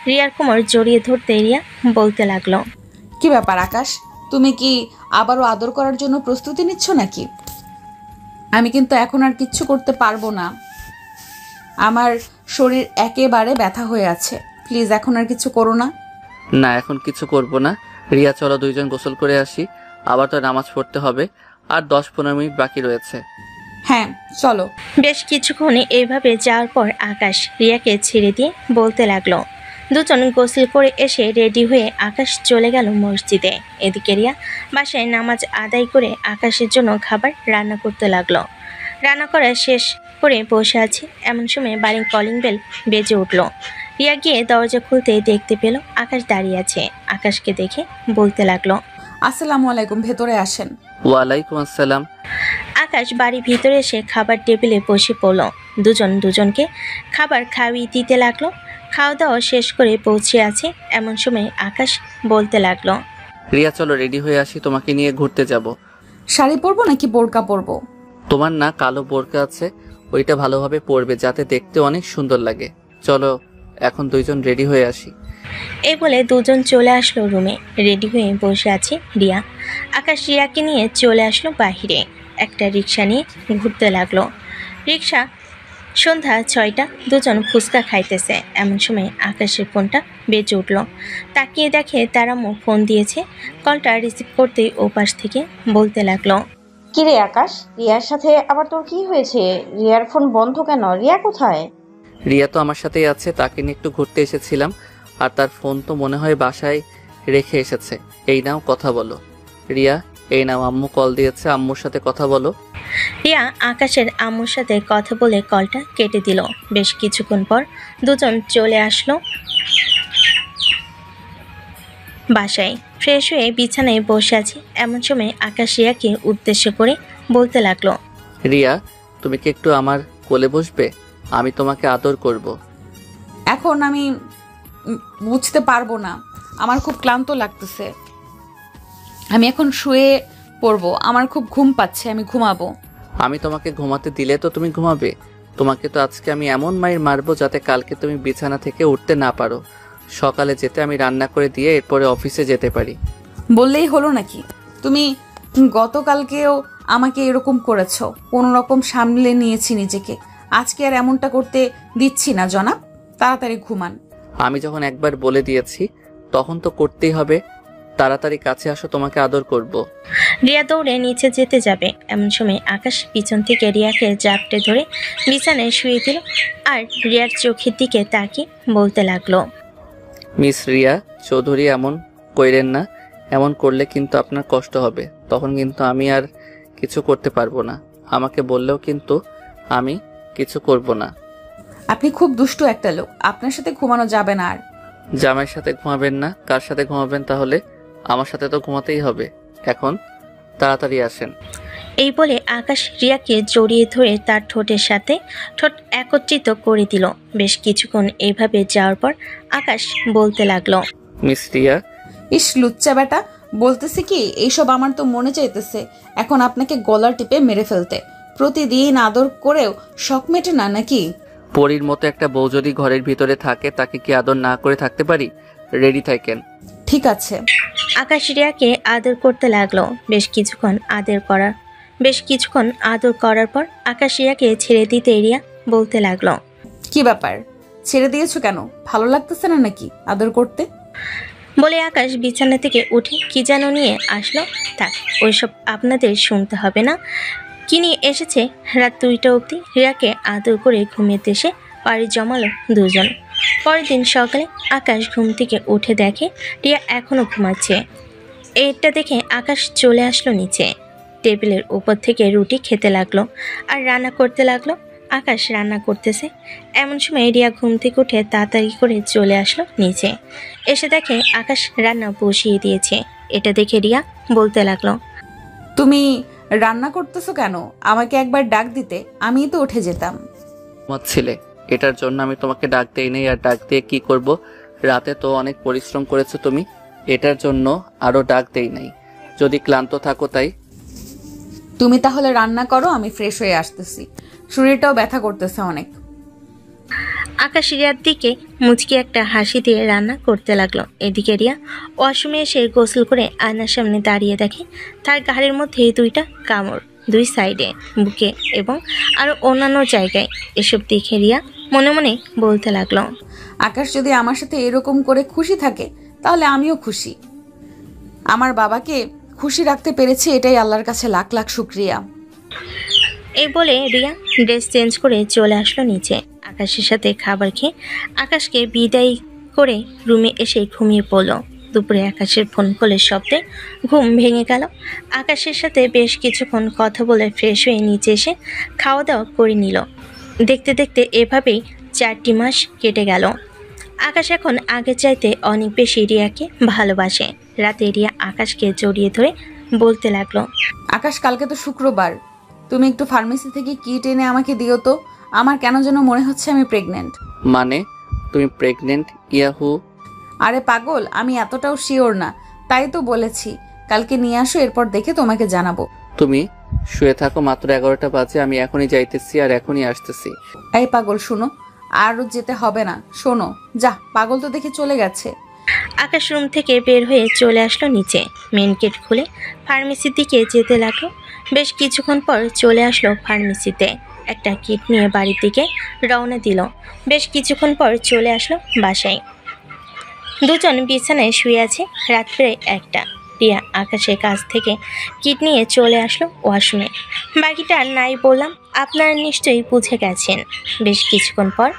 রিয়ার কোমর জড়িয়ে ধরতে রিয়া বলতে লাগলো, কি ব্যাপার আকাশ, তুমি কি আবারও আদর করার জন্য প্রস্তুতি নিচ্ছ নাকি? আমি কিন্তু এখন আর কিচ্ছু করতে পারবো না। আমার শরীর একেবারে ব্যথা হয়ে আছে। প্লিজ এখন আর কিছু করো না। না, এখন কিছু করব না। রিয়া, চলো দুইজন গোসল করে আসি, আবার তো নামাজ পড়তে হবে, আর 10-15 মিনিট বাকি রয়েছে। হ্যাঁ চলো। বেশ কিছুক্ষণ এইভাবে যাওয়ার পর আকাশ রিয়াকে ছেড়ে দিয়ে বলতে লাগলো। দুজন গোসল করে এসে রেডি হয়ে আকাশ চলে গেল মসজিদে। এদিকে রিয়া বাসায় নামাজ আদায় করে আকাশের জন্য খাবার রান্না করতে লাগলো। রান্না করা শেষ করে বসে আছে এমন সময় বাড়ির কলিং বেল বেজে উঠল। রিয়া গিয়ে দরজা খুলতে দেখতে পেল আকাশ দাঁড়িয়ে আছে। আকাশকে দেখে বলতে লাগলো, আসসালামু আলাইকুম, ভেতরে আসেন। ওয়ালাইকুম আসসালাম। আকাশ বাড়ির ভিতরে এসে খাবার টেবিলে বসে পড়ল। দুজন দুজনকে খাবার খাইয়ে দিতে লাগলো। খাওয়া দাওয়া শেষ করে পৌঁছে আছে এমন সময় আকাশ বলতে লাগলো, রিয়া চলো রেডি হয়ে আসি, তোমাকে নিয়ে ঘুরতে যাব। শাড়ি পরবো নাকি বোরকা পরবো? তোমার না কালো বোরকা আছে, ওইটা ভালোভাবে পরবে যাতে দেখতে অনেক সুন্দর লাগে। চলো এখন দুইজন রেডি হয়ে আসি। এই বলে দুজন চলে আসলো রুমে। রেডি হয়ে বসে আছে রিয়া। আকাশ রিয়াকে নিয়ে চলে আসলো বাহিরে। একটা রিক্সা নিয়ে ঘুরতে লাগলো। রিক্সা সন্ধ্যা 6টা। দুজন ফুচকা খাইতেছে এমন সময় আকাশের ফোনটা বেজে উঠল। তাকিয়ে দেখে তার আম্মু ফোন দিয়েছে। কলটা রিসিভ করতেই ওপাশ থেকে বলতে লাগলো, কিরে আকাশ, রিয়ার সাথে আবার তোর কি হয়েছে? রিয়ার ফোন বন্ধ কেন? রিয়া কোথায়? রিয়া তো আমার সাথেই আছে, তাকে নিয়ে একটু ঘুরতে এসেছিলাম, আর তার ফোন তো মনে হয় বাসায় রেখে এসেছে। এই নাও কথা বলো। রিয়া এই নাও, আম্মু কল দিয়েছে, আম্মুর সাথে কথা বলো। রিয়া আকাশের আম্মুর সাথে কথা বলে কলটা কেটে দিল। বেশ কিছুক্ষণ পর দুজন চলে আসলো বাসায়। ফ্রেশ হয়ে বিছানায় বসে আছি এমন সময় আকাশ রিয়াকে উদ্দেশ্য করে বলতে লাগলো, রিয়া তুমি কি একটু আমার কোলে বসবে? আমি তোমাকে আদর করব। এখন আমি বুঝতে পারবো না, আমার খুব ক্লান্ত লাগতেছে। আমি এখন শুয়ে পড়বো, আমার খুব ঘুম পাচ্ছে, আমি ঘুমাবো। আমি তোমাকে ঘুমাতে দিলে তো তুমি ঘুমাবে? তোমাকে তো আজকে আমি এমন মাইর মারবো যাতে কালকে তুমি বিছানা থেকে উঠতে না পারো। সকালে যেতে আমি রান্না করে দিয়ে এরপরে অফিসে যেতে পারি। বললেই হলো নাকি? তুমি গতকালকেও আমাকে এরকম করেছো, কোনো রকম সামলে নিয়েছি নিজেকে। আজকে আর এমনটা করতে দিচ্ছি না জনাব, তাড়াতাড়ি ঘুমান। আমি যখন একবার বলে দিয়েছি তখন তো করতেই হবে। তাড়াতাড়ি কাছে আসো, তোমাকে আদর করব। রিয়া দৌড়ে নিচে যেতে যাবে এমন সময় আকাশ পিছন থেকে রিয়াকে জাপটে ধরে বিছানায় শুয়ে দিল আর রিয়ার চোখের দিকে তাকিয়ে বলতে লাগলো, মিস রিয়া চৌধুরী এমন কইরেন না, এমন করলে কিন্তু আপনার কষ্ট হবে। তখন কিন্তু আমি আর কিছু করতে পারবো না। আমাকে বললেও কিন্তু আমি কিছু করব না। আপনি খুব দুষ্টু একটা লোক, আপনার সাথে ঘুমানো যাবে না। আর জামাইয়ের সাথে ঘুমাবেন না? কার সাথে ঘুমাবেন তাহলে? আমার সাথে তো ঘুমাতেই হবে। এখন তাড়াতাড়ি আসেন। এই বলে আকাশ রিয়াকে জড়িয়ে ধরে তার ঠোঁটের সাথে ঠোঁট একত্রিত করে দিল। বেশ কিছুক্ষণ এইভাবে যাওয়ার পর আকাশ বলতে লাগলো, মিস রিয়া। ইস লুচ্চা বেটা, বলতেছি কি এইসব আমার তো মনে চাইতেছে এখন আপনাকে গলার টিপে মেরে ফেলতে। প্রতিদিন আদর করেও শখ মেটে না নাকি? পরীর মতো একটা বউ যদি ঘরের ভিতরে থাকে তাকে কি আদর না করে থাকতে পারি? রেডি থাকেন। ঠিক আছে। আকাশ রিয়াকে আদর করতে লাগলো। বেশ কিছুক্ষণ আদর করার পর আকাশ রিয়াকে ছেড়ে দিতে রিয়া বলতে লাগলো, কি ব্যাপার, ছেড়ে দিয়েছো কেন? ভালো লাগতেছে না নাকি আদর করতে? বলে আকাশ বিছানা থেকে উঠে কি যেন নিয়ে আসলো। থাক, ওইসব আপনাদের শুনতে হবে না। কি নিয়ে এসেছে রাত 2টা অবধি রিয়াকে আদর করে ঘুমিয়ে এসে পাড়ি জমালো দুজন। পরের দিন সকালে আকাশ ঘুম থেকে উঠে দেখে রিয়া এখনো ঘুমাচ্ছে। এটা দেখে আকাশ চলে আসলো নিচে। টেবিলের উপর থেকে রুটি খেতে লাগলো আর রান্না করতে লাগলো। আকাশ রান্না করতেছে এমন সময় রিয়া ঘুম থেকে উঠে তাড়াতাড়ি করে চলে আসলো নিচে। এসে দেখে আকাশ রান্না বসিয়ে দিয়েছে। এটা দেখে রিয়া বলতে লাগলো, তুমি রান্না করতেছো কেন? আমাকে একবার ডাক দিতে, আমিই তো উঠে যেতাম। ছিলে এটার জন্য আমি তোমাকে ডাক দেই নাই, আর ডাক দিয়ে কি করব? রাতে তো অনেক পরিশ্রম করেছো তুমি, এটার জন্য আরো ডাক দেই নাই। যদি ক্লান্ত থাকো তাই। তুমি তাহলে রান্না করো, আমি ফ্রেশ হয়ে আসতেছি, শরীরটাও ব্যথা করতেছে অনেক। আকাশ রিয়ার দিকে মুচকি একটা হাসি দিয়ে রান্না করতে লাগলো। এদিকে রিয়া ওয়াশরুমে এসে গোসল করে আয়নার সামনে দাঁড়িয়ে দেখে তার গাড়ির মধ্যে 2টা কামড়, 2 সাইডে, বুকে এবং আরো অন্যান্য জায়গায়। এসব দেখে রিয়া মনে মনে বলতে লাগলো, আকাশ যদি আমার সাথে এরকম করে খুশি থাকে তাহলে আমিও খুশি। আমার বাবাকে খুশি রাখতে পেরেছি, এটাই আল্লাহর কাছে লাখ লাখ শুকরিয়া। এই বলে রিয়া ড্রেস চেঞ্জ করে চলে আসলো নিচে। আকাশের সাথে খাবার খেয়ে আকাশকে বিদায় করে রুমে এসে ঘুমিয়ে পড়ল। দুপুরে আকাশের ফোন কলের শব্দে ঘুম ভেঙে গেল। আকাশের সাথে বেশ কিছুক্ষণ কথা বলে ফ্রেশ হয়ে নিচে এসে খাওয়া দাওয়া করে নিল। দেখতে দেখতে এভাবেই 4টি মাস কেটে গেল। আকাশ এখন আগের চাইতে অনেক বেশি রিয়াকে ভালোবাসে। রাতে রিয়া আকাশকে জড়িয়ে ধরে বলতে লাগলো, আকাশ কালকে তো শুক্রবার, তুমি একটু ফার্মেসি থেকে কিট এনে আমাকে দিও তো। আমার কেন যেন মনে হচ্ছে আমি প্রেগনেন্ট। মানে তুমি প্রেগনেন্ট? ইয়াহু! আরে পাগল, আমি এতটাও শিওর না, তাই তো বলেছি কালকে নিয়ে আসো, এরপর দেখে তোমাকে জানাবো। তুমি শুয়ে থাকো, মাত্র 11টা বাজে। আমি এখনই যাইতেছি আর এখনই আসতেছি। এই পাগল শোনো, আরও যেতে হবে না। শোনো, যা, পাগল তো দেখে চলে গেছে। আকাশ রুম থেকে বের হয়ে চলে আসলো নিচে। মেন গেট খুলে ফার্মেসির দিকে যেতে লাগলো। বেশ কিছুক্ষণ পর চলে আসলো ফার্মেসিতে। একটা কিট নিয়ে বাড়ির দিকে রওনা দিল। বেশ কিছুক্ষণ পর চলে আসলো বাসায়। দুজন বিছানায় শুয়ে আছে। রাত প্রায় 1টা। রিয়া আকাশের কাছ থেকে কিট নিয়ে চলে আসলো ওয়াশরুমে। বাকিটা আর নাই বললাম, আপনারা নিশ্চয়ই বুঝে গেছেন। বেশ কিছুক্ষণ পর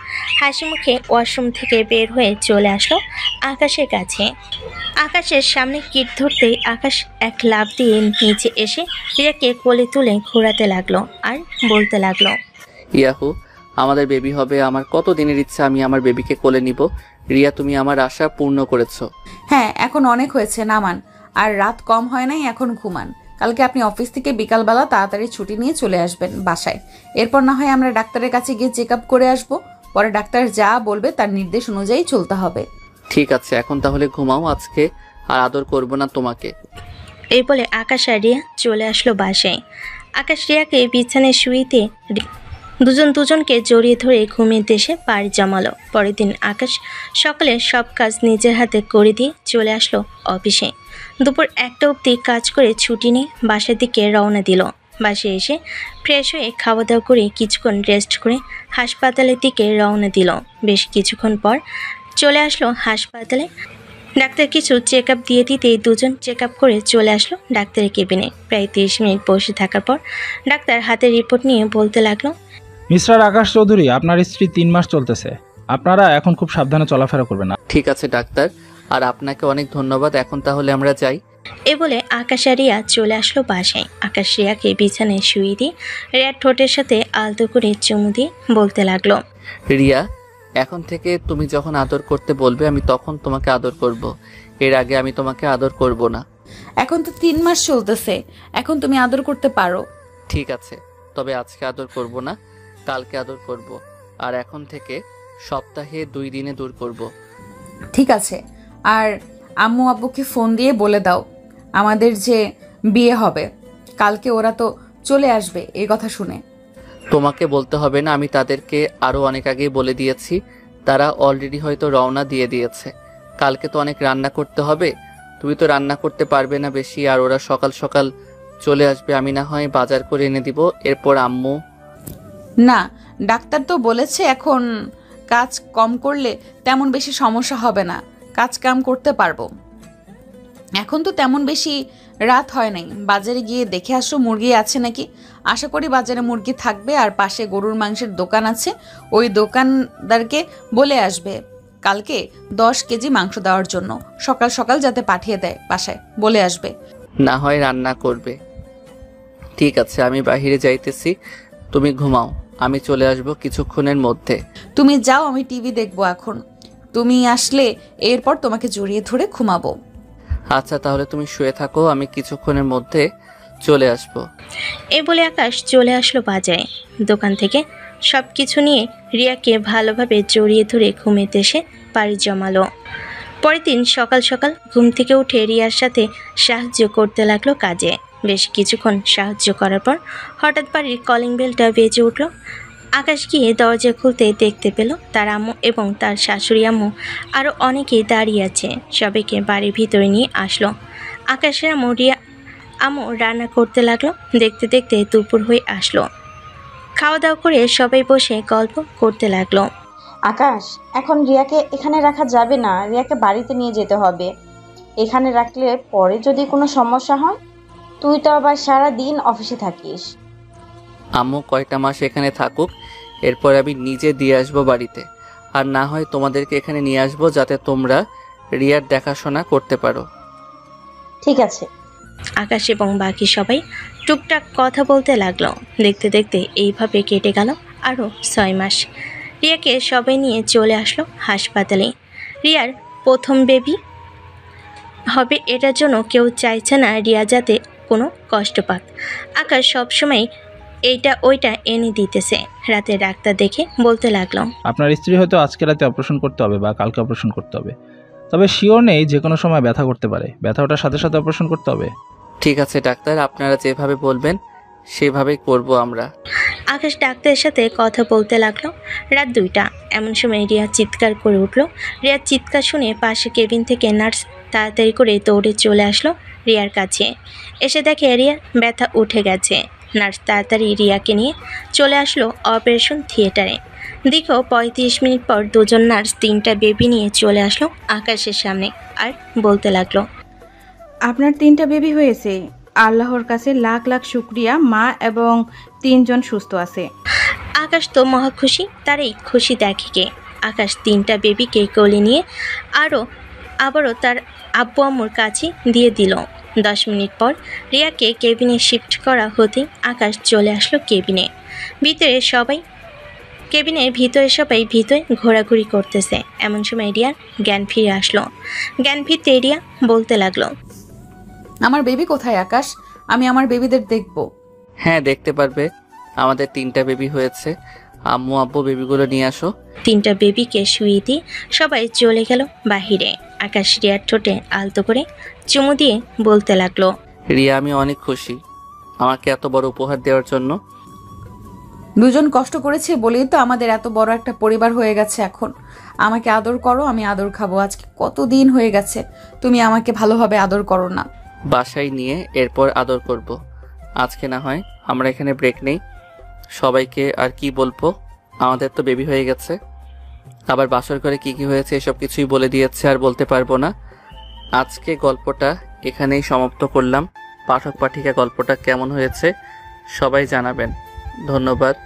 হাসি মুখে ওয়াশরুম থেকে বের হয়ে চলে আসলো আকাশের কাছে। আকাশের সামনে কিট ধরতেই আকাশ এক লাফ দিয়ে নিচে এসে রিয়াকে কোলে তুলে ঘোরাতে লাগলো আর বলতে লাগলো, ইয়াহু, আমাদের বেবি হবে। আমার কত দিনের ইচ্ছা, আমি আমার বেবিকে কোলে নিব। রিয়া, তুমি আমার আশা পূর্ণ করেছো। হ্যাঁ, এখন অনেক হয়েছে, নামান। আর রাত কম হয় নাই, এখন ঘুমান। কালকে আপনি অফিস থেকে বিকালবেলা তাড়াতাড়ি ছুটি নিয়ে চলে আসবেন বাসায়। এরপর না হয় আমরা ডাক্তারের কাছে গিয়ে চেক আপ করে আসবো। পরে ডাক্তার যা বলবে তার নির্দেশ অনুযায়ী চলতে হবে। ঠিক আছে, এখন তাহলে ঘুমাও। আজকে আর আদর করব না তোমাকে। এই বলে আকাশ আর রিয়া চলে আসলো বাসায়। আকাশ রিয়াকে বিছানায় শুইতে দুজনকে জড়িয়ে ধরে ঘুমিয়ে দেশে পাড়ি জমালো। পরের দিন আকাশ সকালে সব কাজ নিজের হাতে করে দিয়ে চলে আসলো অফিসে। দুপুর 1টা অবধি কাজ করে ছুটি নিয়ে বাসার দিকে রওনা দিল। বাসায় এসে ফ্রেশ হয়ে খাওয়া দাওয়া করে কিছুক্ষণ রেস্ট করে হাসপাতালের দিকে রওনা দিল। বেশ কিছুক্ষণ পর চলে আসলো হাসপাতালে। ডাক্তার কিছু চেক আপ দিয়ে দিতেই দুজন চেক আপ করে চলে আসলো ডাক্তারের কেবিনে। প্রায় 30 মিনিট বসে থাকার পর ডাক্তার হাতে রিপোর্ট নিয়ে বলতে লাগলো, মিস্টার আকাশ চৌধুরী, আপনার স্ত্রী 3 মাস চলতেছে। আপনারা এখন খুব সাবধানে চলাফেরা করবেন না। ঠিক আছে ডাক্তার, আর আপনাকে অনেক ধন্যবাদ। এখন তাহলে আমরা যাই। এ বলে আকাশ আর রিয়া চলে আসলো বাসায়। আকাশ রিয়াকে বিছানায় শুয়ে দিয়ে রিয়ার ঠোঁটের সাথে আলতো করে চুমু দিয়ে বলতে লাগলো, রিয়া, এখন থেকে তুমি যখন আদর করতে বলবে আমি তখন তোমাকে আদর করব। এর আগে আমি তোমাকে আদর করব না। এখন তো 3 মাস চলতেছে, এখন তুমি আদর করতে পারো। ঠিক আছে, তবে আজকে আদর করব না, কালকে আদর করব। আর এখন থেকে সপ্তাহে 2 দিনে দূর করব। ঠিক আছে। আর আম্মু আব্বুকে ফোন দিয়ে বলে দাও আমাদের যে বিয়ে হবে। কালকে ওরা তো চলে আসবে এই কথা শুনে। তোমাকে বলতে হবে না, আমি তাদেরকে আরও অনেক আগেই বলে দিয়েছি। তারা অলরেডি হয়তো রওনা দিয়ে দিয়েছে। কালকে তো অনেক রান্না করতে হবে, তুমি তো রান্না করতে পারবে না বেশি। আর ওরা সকাল সকাল চলে আসবে, আমি না হয় বাজার করে এনে দিব। এরপর আম্মু। না, ডাক্তার তো বলেছে এখন কাজ কম করলে তেমন বেশি সমস্যা হবে না, কাজ কাম করতে পারবো। এখন তো তেমন বেশি রাত হয় নাই, বাজারে গিয়ে দেখে আসো মুরগি আছে নাকি। আশা করি বাজারে মুরগি থাকবে। আর পাশে গরুর মাংসের দোকান আছে, ওই দোকানদারকে বলে আসবে কালকে 10 কেজি মাংস দেওয়ার জন্য। সকাল সকাল যাতে পাঠিয়ে দেয় বাসায়, বলে আসবে। না হয় রান্না করবে। ঠিক আছে, আমি বাইরে যাইতেছি, তুমি ঘুমাও। আমি চলে আসব কিছুক্ষণের মধ্যে। তুমি যাও, আমি টিভি দেখবো এখন। তুমি আসলে এরপর তোমাকে জড়িয়ে ধরে ঘুমাবো। আচ্ছা, তাহলে তুমি শুয়ে থাকো, আমি কিছুক্ষণের মধ্যে চলে আসব। এই বলে আকাশ চলে আসলো বাজারে। দোকান থেকে সব কিছু নিয়ে রিয়াকে ভালোভাবে জড়িয়ে ধরে ঘুমিয়ে এসে পাড়ি জমালো। পরের দিন সকাল সকাল ঘুম থেকে উঠে রিয়ার সাথে সাহায্য করতে লাগলো কাজে। বেশ কিছুক্ষণ সাহায্য করার পর হঠাৎ বাড়ির কলিং বেলটা বেজে উঠল। আকাশ গিয়ে দরজা খুলতে দেখতে পেল তার আম্মু এবং তার শাশুড়ি আম্মু আরও অনেকেই দাঁড়িয়ে আছে। সবাইকে বাড়ির ভিতরে নিয়ে আসলো। আকাশের আম্মু রান্না করতে লাগলো। দেখতে দেখতে দুপুর হয়ে আসলো। খাওয়া দাওয়া করে সবাই বসে গল্প করতে লাগলো। আকাশ, এখন রিয়াকে এখানে রাখা যাবে না, রিয়াকে বাড়িতে নিয়ে যেতে হবে। এখানে রাখলে পরে যদি কোনো সমস্যা হয়, তুই তো আবার সারা দিন অফিসে থাকিস। আম্মু কয়টা মাস এখানে থাকুক, এরপর আমি নিজে দিয়ে আসবো বাড়িতে। আর না হয় তোমাদেরকে এখানে নিয়ে আসবো যাতে তোমরা রিয়ার দেখাশোনা করতে পারো। ঠিক আছে। আকাশ এবং বাকি সবাই টুকটাক কথা বলতে লাগলো। দেখতে দেখতে এইভাবে কেটে গেল আরও 6 মাস। রিয়াকে সবাই নিয়ে চলে আসলো হাসপাতালে। রিয়ার প্রথম বেবি হবে, এটার জন্য কেউ চাইছে না রিয়া যাতে কোনো কষ্ট পাক। আকাশ সবসময় এইটা ওইটা এনে দিতেছে। রাতে ডাক্তার দেখে বলতে লাগলো, আপনার স্ত্রী হয়তো আজকে রাতে অপারেশন করতে হবে বা কালকে অপারেশন করতে হবে, তবে শিওর নেই, যে কোনো সময় ব্যথা করতে পারে। ব্যথা ওঠার সাথে সাথে অপারেশন করতে হবে। ঠিক আছে ডাক্তার, আপনারা যেভাবে বলবেন সেভাবেই করব আমরা। আকাশ ডাক্তারের সাথে কথা বলতে লাগলো। রাত 2টা। এমন সময় রিয়া চিৎকার করে উঠল। রিয়ার চিৎকার শুনে পাশে কেবিন থেকে নার্স তাড়াতাড়ি করে দৌড়ে চলে আসলো রিয়ার কাছে। এসে দেখে রিয়ার ব্যথা উঠে গেছে। নার্স তাড়াতাড়ি রিয়াকে নিয়ে চলে আসলো অপারেশন থিয়েটারে। দীর্ঘ 35 মিনিট পর দুজন নার্স 3টা বেবি নিয়ে চলে আসলো আকাশের সামনে আর বলতে লাগলো, আপনার 3টা বেবি হয়েছে, আল্লাহর কাছে লাখ লাখ শুক্রিয়া, মা এবং 3 জন সুস্থ আছে। আকাশ তো মহা খুশি, তার এই খুশি দেখে কে। আকাশ 3টা বেবিকে কোলে নিয়ে আবারও তার আব্বু আম্মুর কাছে দিয়ে দিল। 10 মিনিট পর রিয়াকে কেবিনে শিফট করা হতেই আকাশ চলে আসলো কেবিনে। কেবিনের ভিতরে সবাই ভিতরে ঘোরাঘুরি করতেছে। এমন সময় রিয়ার জ্ঞান ফিরে আসলো। জ্ঞান ফিরতে রিয়া বলতে লাগলো, আমার বেবি কোথায় আকাশ? আমি আমার বেবিদের দেখব। হ্যাঁ দেখতে পারবে, আমাদের 3টা বেবি হয়েছে। আম্মু আব্বু বেবিগুলো নিয়ে আসো। 3টা বেবিকে শুয়ে দিয়ে সবাই চলে গেল বাহিরে। আকাশ রিয়ার ঠোঁটে আলতো করে চুমু দিয়ে বলতে লাগলো, রিয়া আমি অনেক খুশি আমাকে এত বড় উপহার দেওয়ার জন্য। দুজন কষ্ট করেছে বলেই তো আমাদের এত বড় একটা পরিবার হয়ে গেছে। এখন আমাকে আদর করো, আমি আদর খাবো। আজকে কতদিন হয়ে গেছে তুমি আমাকে ভালোভাবে আদর করো না। বাসায় নিয়ে এরপর আদর করব। আজকে না হয় আমরা এখানে ব্রেক নেই। সবাইকে আর কি বলবো, আমাদের তো বেবি হয়ে গেছে। আবার বাসর করে কি কি হয়েছে এসব কিছুই বলে দিয়েছে, আর বলতে পারবো না। আজকে গল্পটা এখানেই সমাপ্ত করলাম। পাঠক পাঠিকা গল্পটা কেমন হয়েছে সবাই জানাবেন। ধন্যবাদ।